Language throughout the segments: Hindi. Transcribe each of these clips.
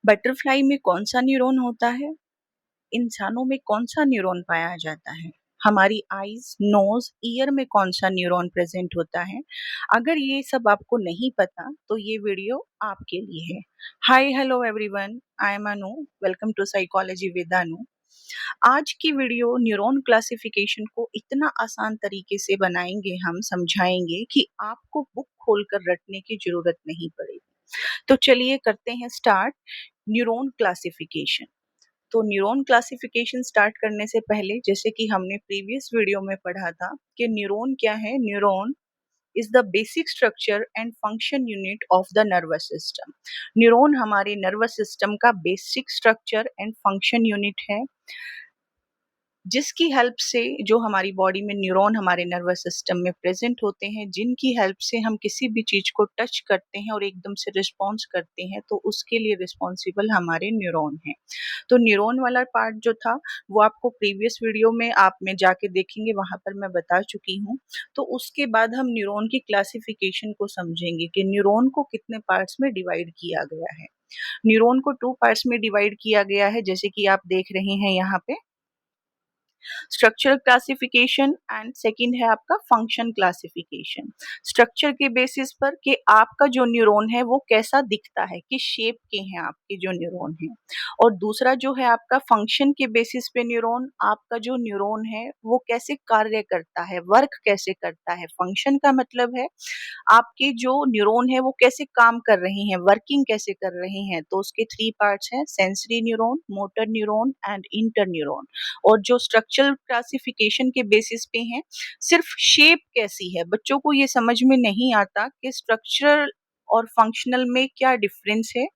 बटरफ्लाई में कौन-सा न्यूरॉन होता है? इंसानों में कौन-सा न्यूरॉन पाया जाता है? हमारी आईज़, नोज़, ईयर में कौन-सा न्यूरॉन प्रेज़ेंट होता है? अगर ये सब आपको नहीं पता, तो ये वीडियो आपके लिए है। Hi, hello everyone, I am Anu, welcome to psychology with Anu. आज की वीडियो न्यूरॉन क्लासिफिकेशन को इतना आसान तरीके से बनाएँगे हम, समझाएँगे कि आपको बुक खोलकर रटने की ज़रूरत नहीं पड़ेगी। तो चलिए करते हैं स्टार्ट न्यूरॉन क्लासिफिकेशन। तो न्यूरॉन क्लासिफिकेशन स्टार्ट करने से पहले जैसे कि हमने प्रीवियस वीडियो में पढ़ा था कि न्यूरॉन क्या है? Neuron is the basic structure and function unit of the nervous system. Neuron हमारे नर्वस सिस्टम का basic structure and function unit है, जिसकी हेल्प से जो हमारी बॉडी में न्यूरॉन हमारे नर्वस सिस्टम में प्रेजेंट होते हैं, जिनकी हेल्प से हम किसी भी चीज को टच करते हैं और एकदम से रिस्पॉन्स करते हैं, तो उसके लिए रिस्पॉन्सिबल हमारे न्यूरॉन हैं। तो न्यूरॉन वाला पार्ट जो था वो आपको प्रीवियस वीडियो में आप में जाके देखेंगे, वहां पर मैं बता चुकी हूँ। तो उसके बाद हम न्यूरॉन की क्लासिफिकेशन को समझेंगे कि न्यूरॉन को कितने पार्ट्स में डिवाइड किया गया है। न्यूरॉन को 2 पार्ट्स में डिवाइड किया गया है, जैसे कि आप देख रहे हैं यहाँ पे स्ट्रक्चरल क्लासिफिकेशन एंड सेकंड है आपका फंक्शन क्लासिफिकेशन। स्ट्रक्चर के बेसिस पर कि आपका जो न्यूरॉन है वो कैसा दिखता है, किस शेप के हैं आपके जो न्यूरॉन है। और दूसरा जो है आपका फंक्शन के बेसिस पे न्यूरॉन, आपका जो न्यूरॉन है वो कैसे कार्य करता है, वर्क कैसे करता है। फंक्शन का मतलब है आपके जो न्यूरॉन है वो कैसे काम कर रहे हैं, वर्किंग कैसे कर रहे हैं। तो उसके 3 पार्ट्स हैं, sensory neuron, motor neuron and inter neuron. और जो स्ट्रक्चरल क्लासिफिकेशन के बेसिस पे हैं, सिर्फ शेप कैसी है। बच्चों को ये समझ में नहीं आता कि स्ट्रक्चरल और फंक्शनल में क्या डिफरेंस है।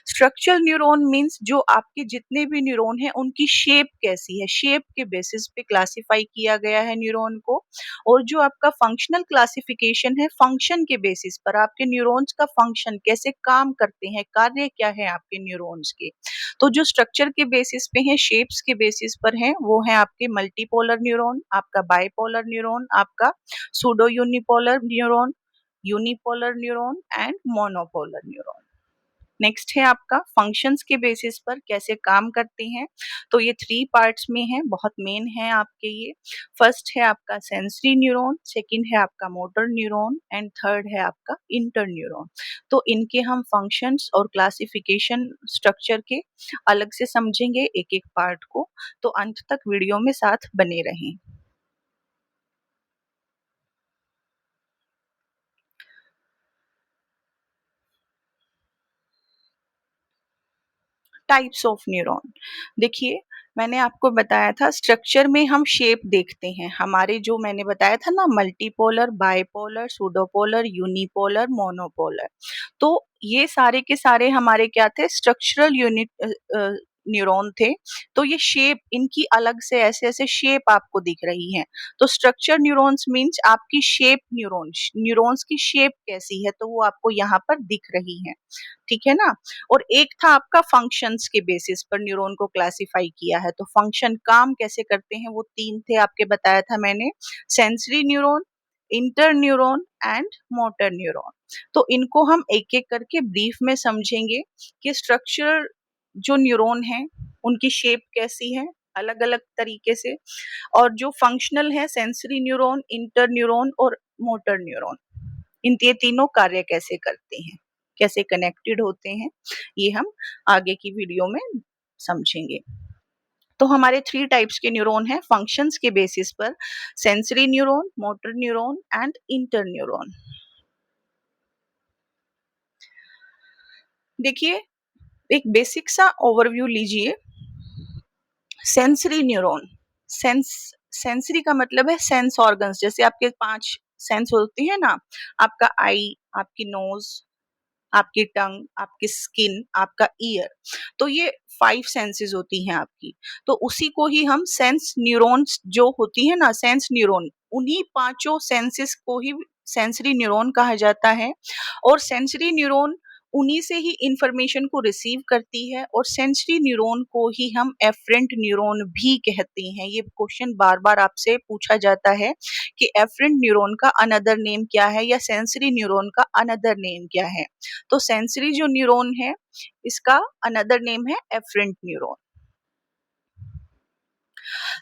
स्ट्रक्चरल न्यूरॉन मीन्स जो आपके जितने भी न्यूरॉन हैं उनकी शेप कैसी है, शेप के बेसिस पे क्लासिफाई किया गया है न्यूरॉन को। और जो आपका फंक्शनल क्लासिफिकेशन है, फंक्शन के बेसिस पर आपके न्यूरॉन्स का फंक्शन कैसे काम करते हैं, कार्य क्या है आपके न्यूरॉन्स के। तो जो स्ट्रक्चर के बेसिस पे हैं, शेप्स के बेसिस पर हैं, वो है आपके मल्टीपोलर न्यूरॉन, आपका बाइपोलर न्यूरॉन, आपका pseudo unipolar neuron, unipolar neuron and monopolar neuron. Next है आपका फंक्शंस के बेसिस पर कैसे काम करते हैं। तो ये 3 पार्ट्स में है, बहुत मेन है आपके ये। फर्स्ट है आपका सेंसरी न्यूरॉन, सेकंड है आपका मोटर न्यूरॉन एंड थर्ड है आपका इंटर न्यूरॉन। तो इनके हम फंक्शंस और क्लासिफिकेशन स्ट्रक्चर के अलग से समझेंगे एक-एक पार्ट को। तो अंत तक वीडियो में साथ बने रहें। Types of neuron. देखिए, मैंने आपको बताया था स्ट्रक्चर में हम शेप देखते हैं। हमारे जो मैंने बताया था ना, मल्टीपोलर, बाइपोलर, सूडोपोलर, यूनिपोलर, मोनोपोलर। तो ये सारे के सारे हमारे क्या थे, स्ट्रक्चरल यूनिट न्यूरॉन थे। तो ये शेप इनकी अलग से ऐसे-ऐसे शेप आपको दिख रही हैं। तो स्ट्रक्चर न्यूरॉन्स मीन्स आपकी शेप न्यूरॉन्स, न्यूरॉन्स की शेप कैसी है, तो वो आपको यहाँ पर दिख रही है। ठीक है ना? और एक था आपका फंक्शंस के बेसिस पर न्यूरॉन को क्लासिफाई किया है। तो फंक्शन काम कैसे करते हैं, वो 3 थे आपके बताया था मैंने, sensory neuron, inter neuron and motor neuron. तो इनको हम एक-एक करके ब्रीफ में समझेंगे कि स्ट्रक्चर जो न्यूरॉन है उनकी शेप कैसी है अलग-अलग तरीके से, और जो फंक्शनल है सेंसरी न्यूरॉन, इंटर न्यूरॉन और मोटर न्यूरॉन, ये तीनों कार्य कैसे करते हैं, कैसे कनेक्टेड होते हैं, ये हम आगे की वीडियो में समझेंगे। तो हमारे 3 टाइप्स के न्यूरॉन हैं फंक्शंस के बेसिस पर, sensory neuron, motor neuron and inter neuron. देखिए, एक बेसिक सा ओवरव्यू लीजिए। सेंसरी न्यूरॉन, सेंसरी का मतलब है सेंस ऑर्गन्स। जैसे आपके 5 सेंस होती है ना, आपका आई, आपकी नोज, आपकी टंग, आपकी स्किन, आपका ईयर। तो ये 5 सेंसेस होती हैं आपकी। तो उसी को ही हम सेंस न्यूरॉन्स जो होती है ना, सेंस न्यूरॉन, उन्हीं पांचों सेंसेस को ही सेंसरी न्यूरॉन कहा जाता है। और सेंसरी न्यूरॉन उन्हीं से ही इंफॉर्मेशन को रिसीव करती है और सेंसरी न्यूरॉन को ही हम एफरेंट न्यूरॉन भी कहते हैं। ये क्वेश्चन बार-बार आपसे पूछा जाता है कि एफरेंट न्यूरॉन का अनदर नेम क्या है या सेंसरी न्यूरॉन का अनदर नेम क्या है? तो सेंसरी जो न्यूरॉन है, इसका अनदर नेम है एफरेंट न्यूरॉन।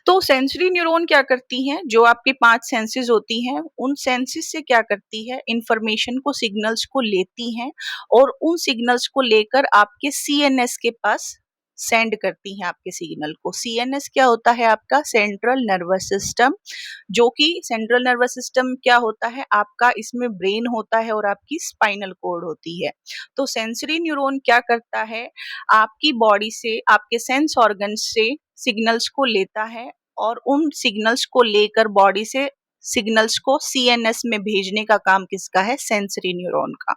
तो सेंसरी न्यूरॉन क्या करती हैं, जो आपके 5 सेंसेस होती हैं, उन सेंसेस से क्या करती है, इंफॉर्मेशन को, सिग्नल्स को लेती हैं और उन सिग्नल्स को लेकर आपके सीएनएस के पास सेंड करती हैं आपके सिग्नल को। सीएनएस क्या होता है आपका? सेंट्रल नर्वस सिस्टम, जो कि सेंट्रल नर्वस सिस्टम क्या होता है आपका? इसमें ब्रेन होता है और आपकी स्पाइनल कॉर्ड होती है। तो सेंसरी न्यूरॉन क्या करता है, आपकी बॉडी से, आपके सेंस ऑर्गन्स से सिग्नल्स को लेता है और उन सिग्नल्स को लेकर बॉडी से सिग्नल्स को सीएनएस में भेजने का काम किसका है? सेंसरी न्यूरॉन का।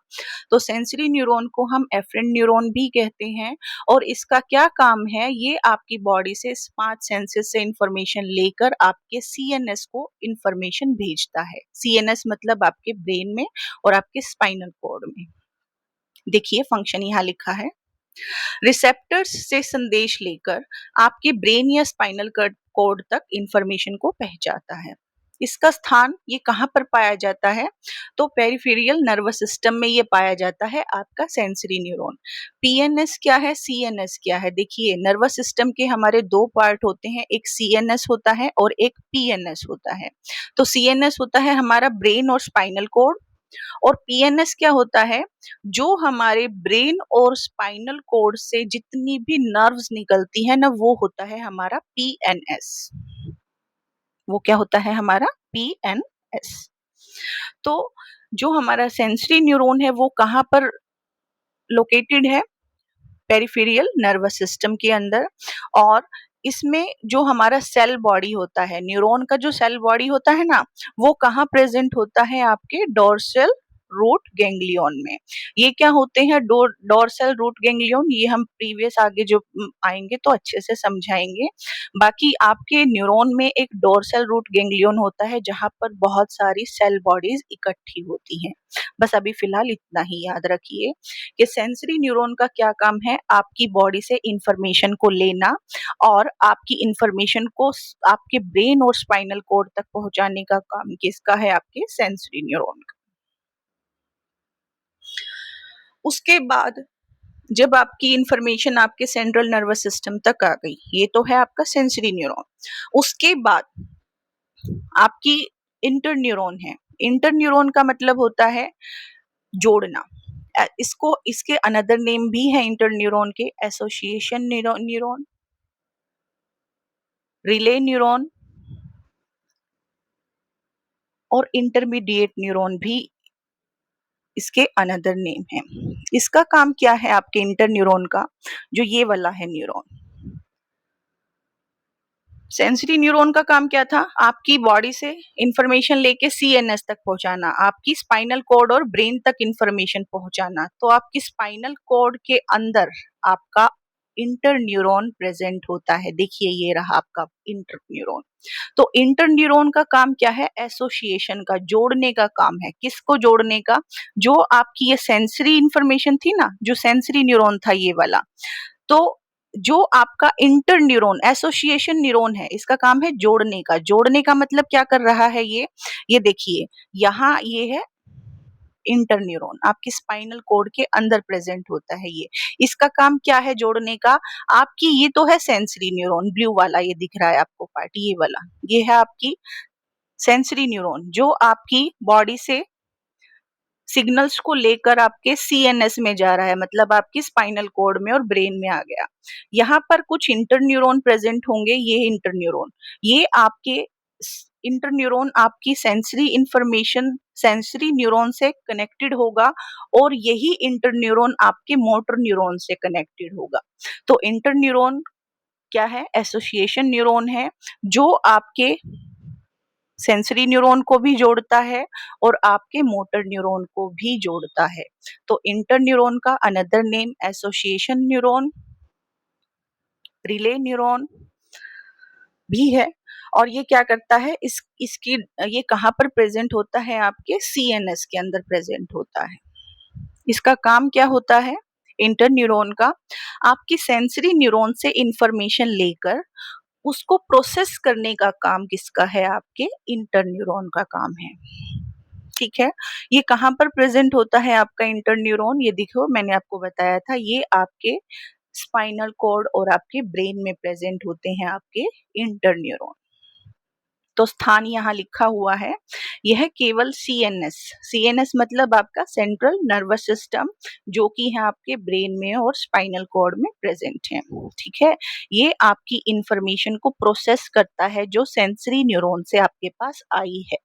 तो सेंसरी न्यूरॉन को हम एफरेंट न्यूरॉन भी कहते हैं और इसका क्या काम है, ये आपकी बॉडी से 5 सेंसेस से इंफॉर्मेशन लेकर आपके सीएनएस को इंफॉर्मेशन भेजता है। सीएनएस मतलब आपके ब्रेन में और आपके स्पाइनल कॉर्ड में। देखिए फंक्शन यहाँ लिखा है। रिसेप्टर्स से संदेश लेकर आपके ब्रेन या स्पाइनल कॉर्ड तक इंफॉर्मेशन को पहुंचाता है। इसका स्थान ये कहाँ पर पाया जाता है? तो पेरिफेरल नर्वस सिस्टम में ये पाया जाता है आपका सेंसरी न्यूरॉन। पीएनएस क्या है, सीएनएस क्या है? देखिए नर्वस सिस्टम के हमारे 2 पार्ट होते हैं, एक सीएनएस होता है और एक पीएनएस होता है। तो सीएनएस होता है हमारा ब्रेन और स्पाइनल कॉर्ड और पीएनएस क्या होता है, जो हमारे ब्रेन और स्पाइनल कॉर्ड से जितनी भी नर्व्स निकलती है ना, वो होता है हमारा पीएनएस। वो क्या होता है हमारा? पीएनएस। तो जो हमारा सेंसरी न्यूरॉन है वो कहाँ पर लोकेटेड है? पेरिफेरल नर्वस सिस्टम के अंदर। और इसमें जो हमारा सेल बॉडी होता है, न्यूरॉन का जो सेल बॉडी होता है ना, वो कहाँ प्रेजेंट होता है? आपके डोर्सल रूट गैंग्लियन में। ये क्या होते हैं डोर्सल रूट गैंग्लियन? ये हम प्रीवियस आगे जो आएंगे तो अच्छे से समझाएंगे। बाकी आपके न्यूरॉन में एक डोर्सल रूट गैंग्लियन होता है जहां पर बहुत सारी सेल बॉडीज इकट्ठी होती हैं। बस अभी फिलहाल इतना ही याद रखिए कि सेंसरी न्यूरॉन का क्या काम है, आपकी बॉडी से इंफॉर्मेशन को लेना और आपकी इंफॉर्मेशन को आपके ब्रेन और स्पाइनल कॉर्ड तक पहुंचाने का काम किसका है? आपके सेंसरी न्यूरॉन का। उसके बाद जब आपकी इंफॉर्मेशन आपके सेंट्रल नर्वस सिस्टम तक आ गई, ये तो है आपका सेंसरी न्यूरॉन। उसके बाद आपकी इंटर न्यूरॉन है। इंटर न्यूरॉन का मतलब होता है जोड़ना। इसको इसके अनदर नेम भी है इंटर न्यूरॉन के, एसोसिएशन न्यूरॉन, रिले न्यूरॉन और इंटरमीडिएट न्यूरॉन भी इसके अनदर नेम है। इसका काम क्या है आपके इंटर न्यूरॉन का? जो ये वाला है न्यूरॉन, सेंसरी न्यूरॉन का काम क्या था? आपकी बॉडी से इंफॉर्मेशन लेके सीएनएस तक पहुंचाना, आपकी स्पाइनल कॉर्ड और ब्रेन तक इंफॉर्मेशन पहुंचाना। तो आपकी स्पाइनल कॉर्ड के अंदर आपका इंटर न्यूरॉन प्रेजेंट होता है। देखिए ये रहा आपका इंटर न्यूरॉन। तो इंटर न्यूरॉन का काम क्या है? एसोसिएशन का, जोड़ने का काम है। किसको जोड़ने का? जो आपकी ये सेंसरी इंफॉर्मेशन थी ना, जो सेंसरी न्यूरॉन था ये वाला, तो जो आपका इंटर न्यूरॉन एसोसिएशन न्यूरॉन है, इसका काम है जोड़ने का। जोड़ने का मतलब क्या कर रहा है ये देखिए यहाँ ये है इंटर न्यूरॉन, आपकी स्पाइनल कॉर्ड के अंदर प्रेजेंट होता है ये। इसका काम क्या है जोड़ने का? आपकी ये तो है सेंसरी न्यूरॉन, ब्लू वाला ये दिख रहा है आपको पार्ट, ये वाला ये है आपकी सेंसरी न्यूरॉन, जो आपकी बॉडी से सिग्नल्स को लेकर आपके सीएनएस में जा रहा है, मतलब आपकी स्पाइनल कॉर्ड में और ब्रेन में आ गया। यहाँ पर कुछ इंटर न्यूरॉन प्रेजेंट होंगे, ये इंटर न्यूरॉन, ये आपके इंटर न्यूरॉन आपकी सेंसरी इंफॉर्मेशन सेंसरी न्यूरॉन से कनेक्टेड होगा और यही इंटर न्यूरॉन आपके मोटर न्यूरॉन से कनेक्टेड होगा। तो इंटर न्यूरॉन क्या है? एसोसिएशन न्यूरॉन है, जो आपके सेंसरी न्यूरॉन को भी जोड़ता है और आपके मोटर न्यूरॉन को भी जोड़ता है। तो इंटर न्यूरॉन का another name association neuron, relay neuron भी है। और ये क्या करता है? इसकी ये कहाँ पर प्रेजेंट होता है? आपके सीएनएस के अंदर प्रेजेंट होता है। इसका काम क्या होता है इंटरन्यूरॉन का? आपकी सेंसरी न्यूरॉन से इंफॉर्मेशन लेकर उसको प्रोसेस करने का काम किसका है? आपके इंटरन्यूरॉन का काम है। ठीक है, ये कहाँ पर प्रेजेंट होता है आपका इंटरन्यूरॉन? ये देखो मैंने आपको बताया था, ये आपके स्पाइनल कॉर्ड और आपके ब्रेन में प्रेजेंट होते हैं आपके इंटरन्यूरॉन। तो स्थान यहाँ लिखा हुआ है, यह केवल सीएनएस, सीएनएस मतलब आपका सेंट्रल नर्वस सिस्टम, जो कि है आपके ब्रेन में और स्पाइनल कॉर्ड में प्रेजेंट है। ठीक है, ये आपकी इंफॉर्मेशन को प्रोसेस करता है जो सेंसरी न्यूरॉन से आपके पास आई है।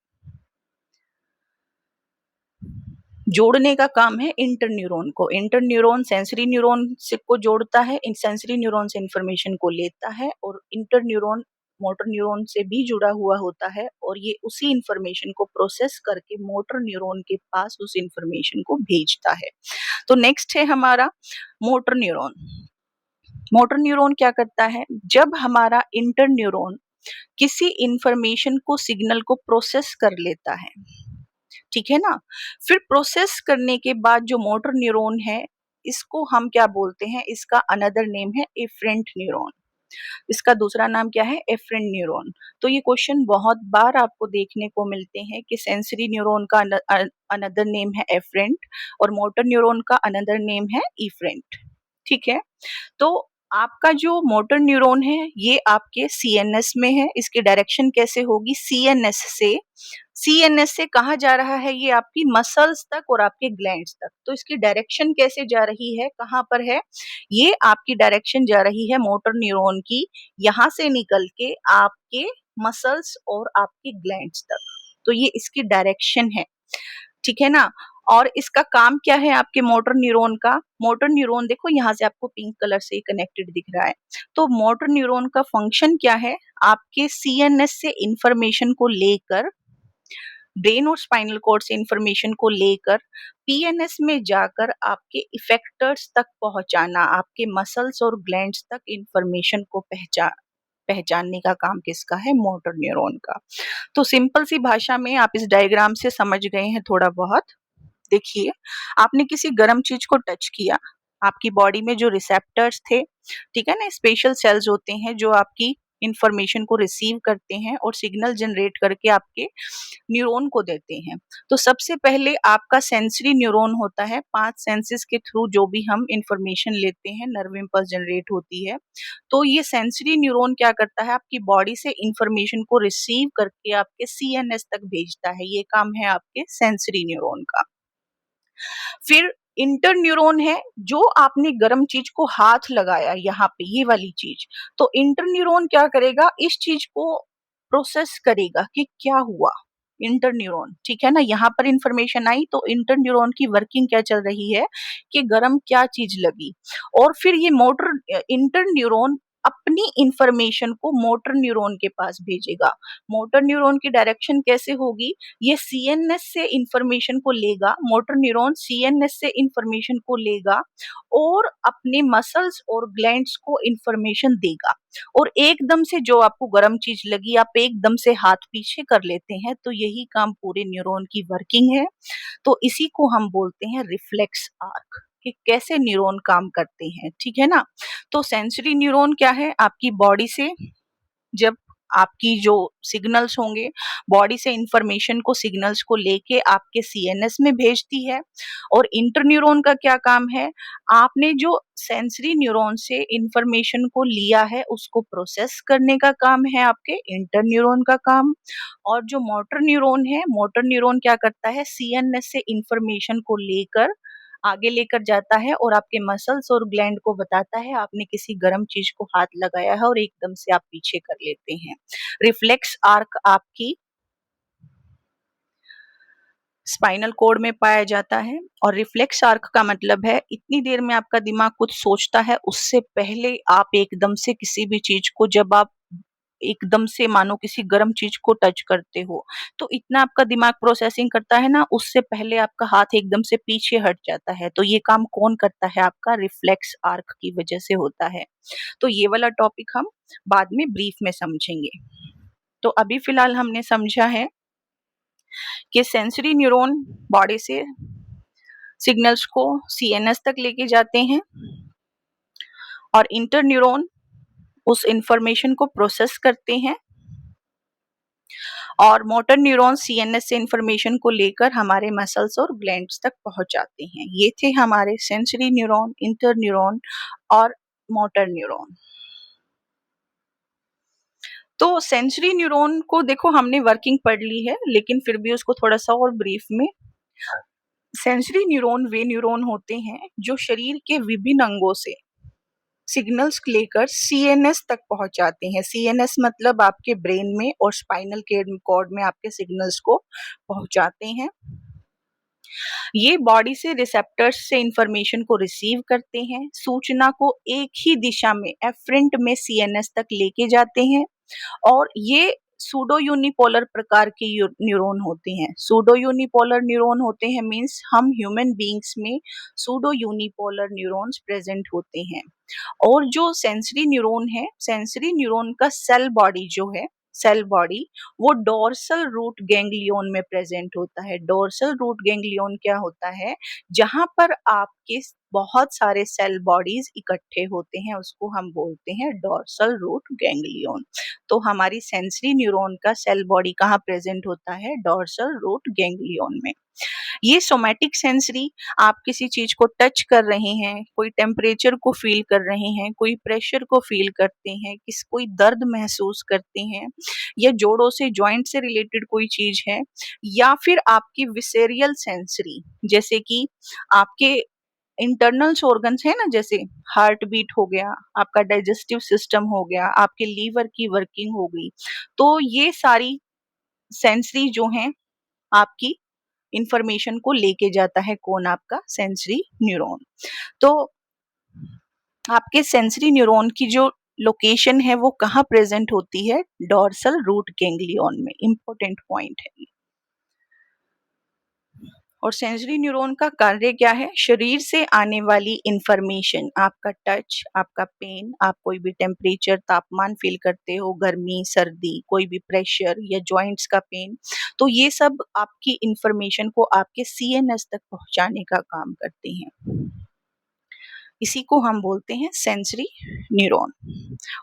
जोड़ने का काम है इंटरन्यूरॉन को। इंटरन्यूरॉन सेंसरी न्यूरॉन से को जोड़ता है, इन सेंसरी न्यूरॉन से इंफॉर्मेशन को लेता है, और इंटरन्यूरॉन मोटर न्यूरॉन से भी जुड़ा हुआ होता है, और ये उसी इंफॉर्मेशन को प्रोसेस करके मोटर न्यूरॉन के पास उस इंफॉर्मेशन को भेजता है। तो नेक्स्ट है हमारा मोटर न्यूरॉन। मोटर न्यूरॉन क्या करता है? जब हमारा इंटरन्यूरॉन किसी इंफॉर्मेशन को, सिग्नल को प्रोसेस कर लेता है, ठीक है ना, फिर प्रोसेस करने के बाद जो मोटर न्यूरॉन है, इसको हम क्या बोलते हैं? इसका अनदर नेम है एफरेंट न्यूरॉन। इसका दूसरा नाम क्या है? Efferent neuron. तो ये क्वेश्चन बहुत बार आपको देखने को मिलते हैं कि सेंसरी न्यूरॉन का अनदर नेम है एफरेंट और मोटर न्यूरॉन का अनदर नेम है इफरेंट। ठीक है, तो आपका जो मोटर न्यूरॉन है ये आपके सीएनएस में है। इसकी डायरेक्शन कैसे होगी? सीएनएस से कहाँ जा रहा है? ये आपकी मसल्स तक और आपके ग्लैंड्स तक। तो इसकी डायरेक्शन कैसे जा रही है? कहाँ पर है? ये आपकी डायरेक्शन जा रही है मोटर न्यूरॉन की, यहाँ से निकल के आपके मसल्स और आपके ग्लैंड्स तक। तो ये इसकी डायरेक्शन है, ठीक है ना। और इसका काम क्या है आपके मोटर न्यूरॉन का? मोटर न्यूरॉन देखो यहाँ से आपको पिंक कलर से कनेक्टेड दिख रहा है। तो मोटर न्यूरॉन का फंक्शन क्या है? आपके सीएनएस से इंफॉर्मेशन को लेकर, ब्रेन और स्पाइनल कॉर्ड से इंफॉर्मेशन को लेकर पीएनएस में जाकर आपके इफेक्टर्स तक पहुंचाना, आपके मसल्स और ग्लैंड्स तक इंफॉर्मेशन को पहचानने का काम किसका है? मोटर न्यूरॉन का। तो सिंपल सी भाषा में आप इस डायग्राम से समझ गए हैं थोड़ा बहुत। देखिए, आपने किसी गर्म चीज को टच किया, आपकी बॉडी में जो रिसेप्टर्स थे, ठीक है ना, स्पेशल सेल्स होते हैं जो आपकी इंफॉर्मेशन को रिसीव करते हैं और सिग्नल जनरेट करके आपके न्यूरॉन को देते हैं। तो सबसे पहले आपका सेंसरी न्यूरॉन होता है, 5 सेंसेस के थ्रू जो भी हम इंफॉर्मेशन लेते हैं, नर्व इम्पल्स जनरेट होती है। तो ये सेंसरी न्यूरॉन क्या करता है? आपकी बॉडी से इंफॉर्मेशन को रिसीव करके आपके सीएनएस तक भेजता है। ये काम है आपके सेंसरी न्यूरॉन का। फिर इंटरन्यूरॉन है, जो आपने गर्म चीज को हाथ लगाया यहाँ पे, ये वाली चीज, तो इंटरन्यूरॉन क्या करेगा? इस चीज को प्रोसेस करेगा कि क्या हुआ। इंटरन्यूरॉन, ठीक है ना, यहाँ पर इंफॉर्मेशन आई तो इंटरन्यूरॉन की वर्किंग क्या चल रही है कि गर्म क्या चीज लगी, और फिर ये मोटर इंटरन्यूरॉन अपनी इंफॉर्मेशन को मोटर न्यूरॉन के पास भेजेगा। मोटर न्यूरॉन की डायरेक्शन कैसे होगी? ये सीएनएस से इंफॉर्मेशन को लेगा, मोटर न्यूरॉन सीएनएस से इंफॉर्मेशन को लेगा और अपने मसल्स और ग्लैंड्स को इंफॉर्मेशन देगा। और एकदम से जो आपको गर्म चीज लगी, आप एकदम से हाथ पीछे कर लेते हैं, तो यही काम पूरे न्यूरॉन की वर्किंग है। तो इसी को हम बोलते हैं रिफ्लेक्स आर्क, कि कैसे न्यूरॉन काम करते हैं, ठीक है ना। तो सेंसरी न्यूरॉन क्या है? आपकी बॉडी से जब आपकी जो सिग्नल्स होंगे, बॉडी से इंफॉर्मेशन को, सिग्नल्स को लेके आपके सीएनएस में भेजती है। और इंटरन्यूरॉन का क्या काम है? आपने जो सेंसरी न्यूरॉन से इंफॉर्मेशन को लिया है उसको प्रोसेस करने का काम है आपके इंटरन्यूरॉन का काम। और जो मोटर न्यूरॉन है, मोटर न्यूरॉन क्या करता है? सीएनएस से इंफॉर्मेशन को लेकर आगे लेकर जाता है और आपके मसल्स और ग्लैंड को बताता है आपने किसी गर्म चीज को हाथ लगाया है और एकदम से आप पीछे कर लेते हैं। रिफ्लेक्स आर्क आपकी स्पाइनल कॉर्ड में पाया जाता है। और रिफ्लेक्स आर्क का मतलब है इतनी देर में आपका दिमाग कुछ सोचता है, उससे पहले आप एकदम से किसी भी चीज को, जब आप एकदम से मानो किसी गर्म चीज को टच करते हो, तो इतना आपका दिमाग प्रोसेसिंग करता है ना, उससे पहले आपका हाथ एकदम से पीछे हट जाता है। तो ये काम कौन करता है? आपका रिफ्लेक्स आर्क की वजह से होता है। तो ये वाला टॉपिक हम बाद में ब्रीफ में समझेंगे। तो अभी फिलहाल हमने समझा है कि सेंसरी न्यूरॉन बॉडी से सिग्नल्स को सीएनएस तक लेके जाते हैं और इंटरन्यूरॉन उस इंफॉर्मेशन को प्रोसेस करते हैं और मोटर न्यूरॉन सीएनएस से इंफॉर्मेशन को लेकर हमारे मसल्स और ग्लैंड्स तक पहुंचाते हैं। ये थे हमारे सेंसरी न्यूरॉन, इंटरन्यूरॉन और मोटर न्यूरॉन। तो सेंसरी न्यूरॉन को देखो हमने वर्किंग पढ़ ली है, लेकिन फिर भी उसको थोड़ा सा और ब्रीफ में। सेंसरी न्यूरॉन वे न्यूरॉन होते हैं जो शरीर के विभिन्न अंगों से सिग्नल्स लेकर सीएनएस तक पहुंचाते हैं। सीएनएस मतलब आपके ब्रेन में और स्पाइनल कॉर्ड में आपके सिग्नल्स को पहुंचाते हैं। ये बॉडी से रिसेप्टर्स से इंफॉर्मेशन को रिसीव करते हैं, सूचना को एक ही दिशा में एफरेंट में सीएनएस तक लेके जाते हैं और ये सूडो यूनिपोलर प्रकार के न्यूरॉन होते हैं। सूडो यूनिपोलर न्यूरॉन होते हैं मींस हम ह्यूमन बीइंग्स में सूडो यूनिपोलर न्यूरॉन्स प्रेजेंट होते हैं। और जो सेंसरी न्यूरॉन है, सेंसरी न्यूरॉन का सेल बॉडी जो है, सेल बॉडी वो डोर्सल रूट गैंग्लियन में प्रेजेंट होता है। डोर्सल रूट गैंग्लियन क्या होता है? जहां पर आपके बहुत सारे सेल बॉडीज इकट्ठे होते हैं, उसको हम बोलते हैं डोर्सल रूट गैंग्लियन। तो हमारी सेंसरी न्यूरॉन का सेल बॉडी कहाँ प्रेजेंट होता है? डोर्सल रूट गैंग्लियन में। ये सोमैटिक सेंसरी, आप किसी चीज को टच कर रहे हैं, कोई टेम्परेचर को फील कर रहे हैं, कोई प्रेशर को फील करते हैं, कोई दर्द महसूस करते हैं, या जोड़ों से जॉइंट से रिलेटेड कोई चीज है, या फिर आपकी विसेरियल सेंसरी जैसे कि आपके इंटरनल ऑर्गन्स है ना, जैसे हार्ट बीट हो गया, आपका डाइजेस्टिव सिस्टम हो गया, आपके लीवर की वर्किंग हो गई। तो ये सारी सेंसरी जो हैं आपकी इंफॉर्मेशन को लेके जाता है कौन? आपका सेंसरी न्यूरॉन। तो आपके सेंसरी न्यूरॉन की जो लोकेशन है वो कहाँ प्रेजेंट होती है? डोर्सल रूट गैंग्लियन में। इंपॉर्टेंट पॉइंट है ये। और सेंसरी न्यूरॉन का कार्य क्या है? शरीर से आने वाली इंफॉर्मेशन, आपका टच, आपका पेन, आप कोई भी टेम्परेचर, तापमान फील करते हो, गर्मी, सर्दी, कोई भी प्रेशर या जॉइंट्स का पेन, तो ये सब आपकी इंफॉर्मेशन को आपके सीएनएस तक पहुंचाने का काम करते हैं। इसी को हम बोलते हैं सेंसरी न्यूरॉन।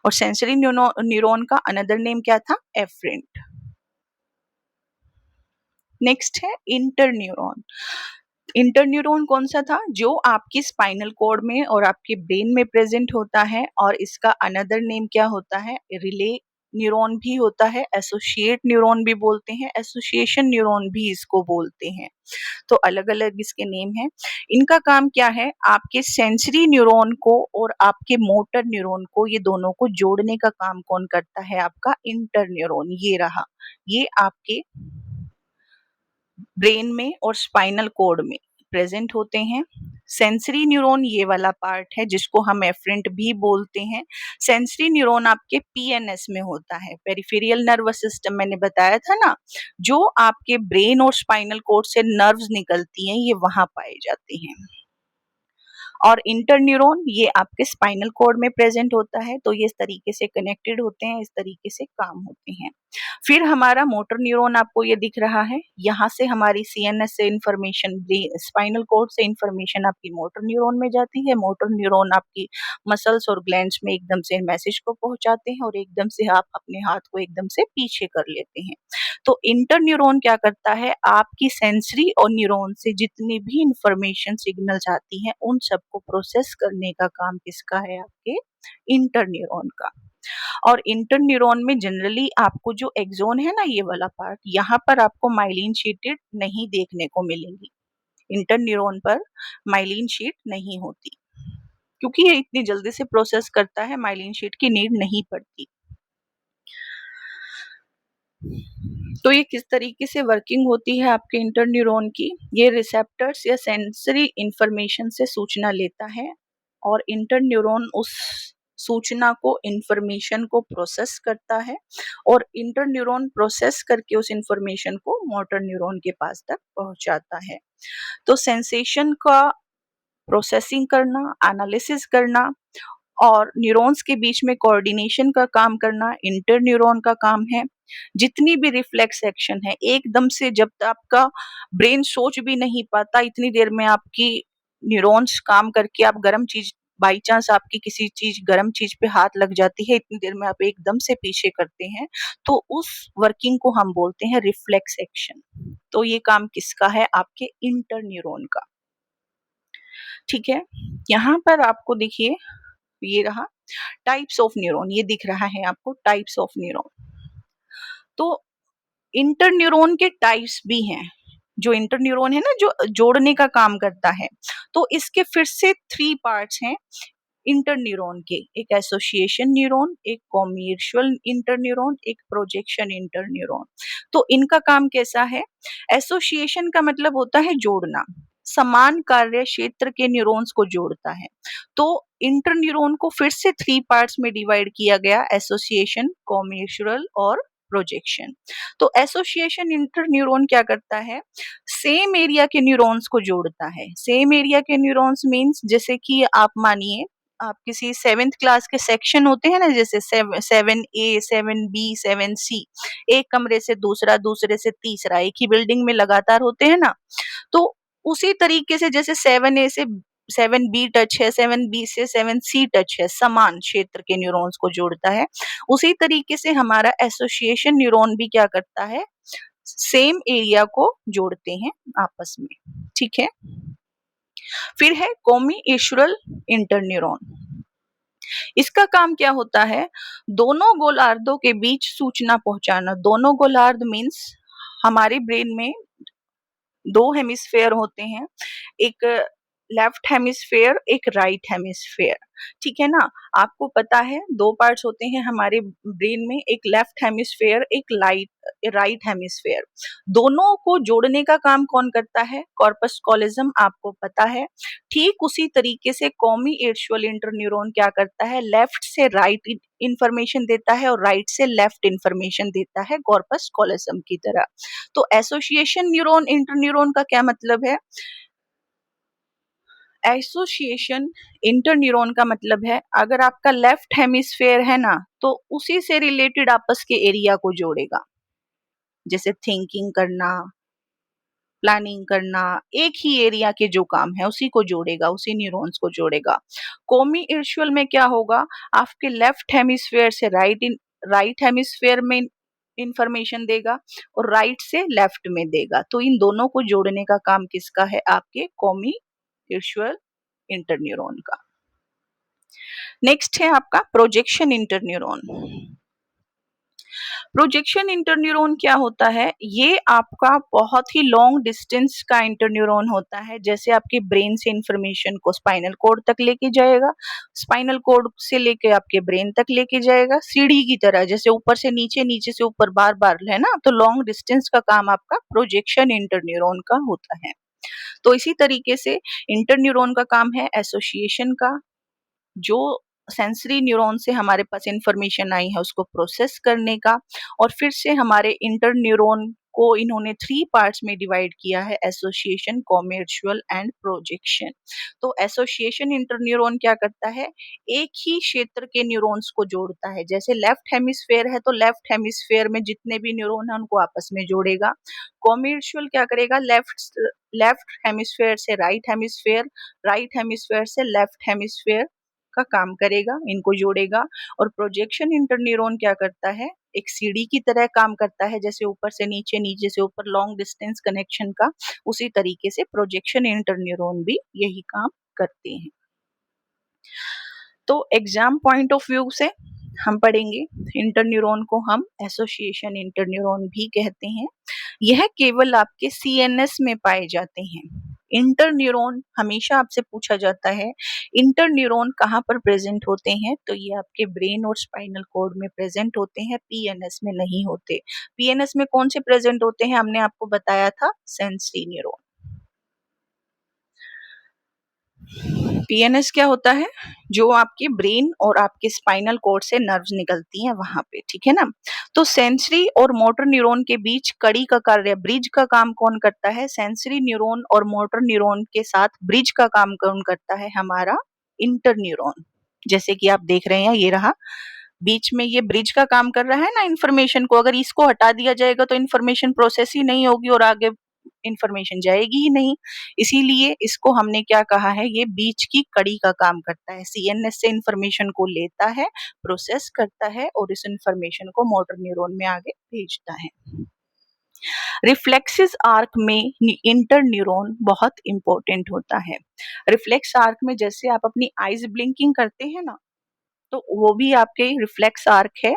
और सेंसरी न्यूरॉन का अनदर नेम क्या था? एफरेंट। नेक्स्ट है इंटरन्यूरॉन। इंटरन्यूरॉन कौन सा था? जो आपकी स्पाइनल कॉर्ड में और आपके ब्रेन में प्रेजेंट होता है, और इसका अनदर नेम क्या होता है? रिले न्यूरॉन भी होता है, एसोसिएट न्यूरॉन भी बोलते हैं, एसोसिएशन न्यूरॉन भी इसको बोलते हैं। तो अलग अलग इसके नेम हैं। इनका काम क्या है? आपके सेंसरी न्यूरॉन को और आपके मोटर न्यूरॉन को, ये दोनों को जोड़ने का काम कौन करता है? आपका इंटरन्यूरॉन। ये रहा, ये आपके ब्रेन में और स्पाइनल कॉर्ड में प्रेजेंट होते हैं। सेंसरी न्यूरॉन ये वाला पार्ट है जिसको हम एफरेंट भी बोलते हैं। सेंसरी न्यूरॉन आपके पीएनएस में होता है, पेरिफेरियल नर्वस सिस्टम, मैंने बताया था ना, जो आपके ब्रेन और स्पाइनल कॉर्ड से नर्व्स निकलती हैं, ये वहां पाए जाते हैं। और इंटरन्यूरॉन ये आपके स्पाइनल कॉर्ड में प्रेजेंट होता है, तो ये इस तरीके से कनेक्टेड होते हैं, इस तरीके से काम होते हैं। फिर हमारा मोटर न्यूरॉन आपको ये दिख रहा है, यहाँ से हमारी सीएनएस से इंफॉर्मेशन, स्पाइनल कॉर्ड से इंफॉर्मेशन आपकी मोटर न्यूरॉन में जाती है। मोटर न्यूरॉन आपकी मसल्स और ग्लैंड्स में एकदम से मैसेज को पहुंचाते हैं और एकदम से आप अपने हाथ को एकदम से पीछे कर लेते हैं। तो इंटरन्यूरॉन क्या करता है? आपकी सेंसरी और न्यूरॉन से जितनी भी इंफॉर्मेशन सिग्नल्स आती हैं, उन सबको प्रोसेस करने का काम किसका है? आपके इंटरन्यूरॉन का। और इंटरन्यूरॉन में जनरली आपको जो एक्सोन है ना, ये वाला पार्ट, यहाँ पर आपको माइलिन शीटेड नहीं देखने को मिलेंगी। इंटरन्यूरॉन पर माइलिन शीट नहीं होती, क्योंकि ये इतनी जल्दी से प्रोसेस करता है, माइलिन शीट की नीड नहीं पड़ती। तो ये किस तरीके से वर्किंग होती है आपके इंटरन्यूरॉन की? ये रिसेप्टर्स या सेंसरी इंफॉर्मेशन से सूचना लेता है और इंटरन्यूरॉन उस सूचना को, इंफॉर्मेशन को प्रोसेस करता है, और इंटरन्यूरॉन प्रोसेस करके उस इंफॉर्मेशन को मोटर न्यूरॉन के पास तक पहुंचाता है। तो सेंसेशन का प्रोसेसिंग करना, एनालिसिस करना और न्यूरॉन्स के बीच में कोऑर्डिनेशन का काम करना इंटर न्यूरॉन का काम है। जितनी भी रिफ्लेक्स एक्शन है, एकदम से जब तक आपका ब्रेन सोच भी नहीं पाता, इतनी देर में आपकी न्यूरॉन्स काम करके आप गर्म चीज, बाई चांस आपकी किसी चीज गर्म चीज पे हाथ लग जाती है, इतनी देर में आप एकदम से पीछे करते हैं, तो उस वर्किंग को हम बोलते हैं रिफ्लेक्स एक्शन। तो ये काम किसका है? आपके इंटर न्यूरॉन का। ठीक है, यहाँ पर आपको देखिए, ये रहा टाइप्स ऑफ न्यूरॉन, ये दिख रहा है आपको टाइप्स ऑफ न्यूरॉन। तो इंटर न्यूरॉन के टाइप्स भी हैं। जो इंटर न्यूरॉन है ना, जो जोड़ने का काम करता है, तो इसके फिर से 3 पार्ट्स हैं इंटर न्यूरॉन के। एक एसोसिएशन न्यूरॉन, एक कॉम्यूचुअल इंटर न्यूरॉन, एक प्रोजेक्शन इंटर न्यूरॉन। तो इनका काम कैसा है? एसोसिएशन का मतलब होता है जोड़ना, समान कार्य क्षेत्र के न्यूरॉन्स को जोड़ता है। तो इंटर न्यूरॉन को फिर से 3 पार्ट्स में डिवाइड किया गया, एसोसिएशन, कॉम्यूचुअल और प्रोजेक्शन। तो एसोसिएशन इंटर न्यूरॉन क्या करता है? सेम एरिया के न्यूरॉन्स को जोड़ता है। सेम एरिया के न्यूरॉन्स मींस, जैसे कि आप मानिए आप किसी 7th क्लास के सेक्शन होते हैं ना, जैसे 7A, 7B, 7C, एक कमरे से दूसरा, दूसरे से तीसरा, एक ही बिल्डिंग में लगातार होते हैं ना, तो उसी तरीके से जैसे 7A से 7B टच है, 7B से 7C टच है, समान क्षेत्र के न्यूरॉन्स को जोड़ता है, उसी तरीके से हमारा एसोसिएशन न्यूरॉन भी क्या करता है? सेम एरिया को जोड़ते हैं आपस में। ठीक है, फिर है कॉम्यूचुअल इंटरन्यूरॉन। इसका काम क्या होता है? दोनों गोलार्धों के बीच सूचना पहुंचाना। दोनों गोलार्ध मीन्स हमारे ब्रेन में 2 हेमिस्फेयर होते हैं, एक लेफ्ट हेमिस्फेयर, एक राइट हेमिस्फेयर। ठीक है ना? आपको पता है 2 पार्ट्स होते हैं हमारे ब्रेन में, एक लेफ्ट हेमिस्फेयर, एक राइट हेमिस्फेयर। दोनों को जोड़ने का काम कौन करता है? कॉर्पस कॉलोजम, आपको पता है। ठीक उसी तरीके से कॉम्यूचुअल इंटरन्यूरॉन क्या करता है? लेफ्ट से राइट इंफॉर्मेशन देता है और राइट से लेफ्ट इंफॉर्मेशन देता है, कॉर्पस कॉलोजम की तरह। तो एसोसिएशन न्यूरॉन इंटरन्यूरॉन का क्या मतलब है? एसोसिएशन इंटरन्यूरॉन का मतलब है, अगर आपका लेफ्ट हेमिस्फेयर है ना, तो उसी से रिलेटेड आपस के एरिया को जोड़ेगा, जैसे थिंकिंग करना, प्लानिंग करना, एक ही एरिया के जो काम है उसी को जोड़ेगा, उसी न्यूरॉन्स को जोड़ेगा। कॉम्यूचुअल में क्या होगा? आपके लेफ्ट हेमिस्फेयर से राइट हेमिस्फेयर में इंफॉर्मेशन देगा और राइट से लेफ्ट में देगा। तो इन दोनों को जोड़ने का काम किसका है? आपके कॉम्यूचुअल इंटरन्यूरॉन का। नेक्स्ट है आपका प्रोजेक्शन इंटरन्यूरॉन। प्रोजेक्शन इंटरन्यूरॉन क्या होता है? ये आपका बहुत ही लॉन्ग डिस्टेंस का इंटरन्यूरॉन होता है। जैसे आपके ब्रेन से इंफॉर्मेशन को स्पाइनल कॉर्ड तक लेके जाएगा, स्पाइनल कॉर्ड से लेके आपके ब्रेन तक लेके जाएगा, सीढ़ी की तरह, जैसे ऊपर से नीचे, नीचे से ऊपर, बार बार, है ना? तो लॉन्ग डिस्टेंस का काम आपका प्रोजेक्शन इंटरन्यूरॉन का होता है। तो इसी तरीके से इंटरन्यूरॉन का काम है एसोसिएशन का, जो सेंसरी न्यूरॉन से हमारे पास इंफॉर्मेशन आई है उसको प्रोसेस करने का, और फिर से हमारे इंटर न्यूरॉन को इन्होंने 3 पार्ट्स में डिवाइड किया है, एसोसिएशन, कॉम्यूचुअल एंड प्रोजेक्शन। तो एसोसिएशन इंटरन्यूरॉन क्या करता है? एक ही क्षेत्र के न्यूरॉन्स को जोड़ता है। जैसे लेफ्ट हेमिस्फेयर है तो लेफ्ट हेमिस्फेयर में जितने भी न्यूरॉन है उनको आपस में जोड़ेगा। कॉम्यूचुअल क्या करेगा? लेफ्ट हेमिस्फेयर से राइट हेमिस्फेयर से लेफ्ट हेमिस्फेयर का काम करेगा, इनको जोड़ेगा। और प्रोजेक्शन इंटरन्यूरॉन क्या करता है? एक सीढ़ी की तरह काम करता है, जैसे ऊपर से नीचे, नीचे से ऊपर, लॉन्ग डिस्टेंस कनेक्शन का। उसी तरीके से प्रोजेक्शन इंटरन्यूरॉन भी यही काम करते हैं। तो एग्जाम पॉइंट ऑफ व्यू से हम पढ़ेंगे, इंटरन्यूरॉन को हम एसोसिएशन इंटरन्यूरॉन भी कहते हैं। यह केवल आपके सीएनएस में पाए जाते हैं। इंटरन्यूरॉन हमेशा आपसे पूछा जाता है, इंटरन्यूरॉन कहाँ पर प्रेजेंट होते हैं? तो ये आपके ब्रेन और स्पाइनल कॉर्ड में प्रेजेंट होते हैं, पीएनएस में नहीं होते। पीएनएस में कौन से प्रेजेंट होते हैं? हमने आपको बताया था, सेंसरी न्यूरॉन। पीएनएस क्या होता है? जो आपके ब्रेन और आपके स्पाइनल कॉर्ड से नर्व्स निकलती हैं वहां पे, ठीक है ना? तो सेंसरी और मोटर न्यूरॉन के बीच कड़ी का कार्य, ब्रिज का काम कौन करता है? सेंसरी न्यूरॉन और मोटर न्यूरॉन के साथ ब्रिज का काम कौन करता है? हमारा इंटरन्यूरॉन। जैसे कि आप देख रहे हैं, ये रहा बीच में, ये ब्रिज का काम कर रहा है ना इंफॉर्मेशन को। अगर इसको हटा दिया जाएगा तो इंफॉर्मेशन प्रोसेस ही नहीं होगी और आगे इंफॉर्मेशन जाएगी ही नहीं। इसीलिए इसको हमने क्या कहा है, ये बीच की कड़ी का काम करता है। सीएनएस से इंफॉर्मेशन को लेता है, प्रोसेस करता है और इस इंफॉर्मेशन को मोटर न्यूरॉन में आगे भेजता है। रिफ्लेक्सेस आर्क में इंटर न्यूरॉन बहुत इंपॉर्टेंट होता है। रिफ्लेक्स आर्क में जैसे आप अपनी आईज ब्लिंकिंग करते हैं ना, तो वो भी आपके रिफ्लेक्स आर्क है,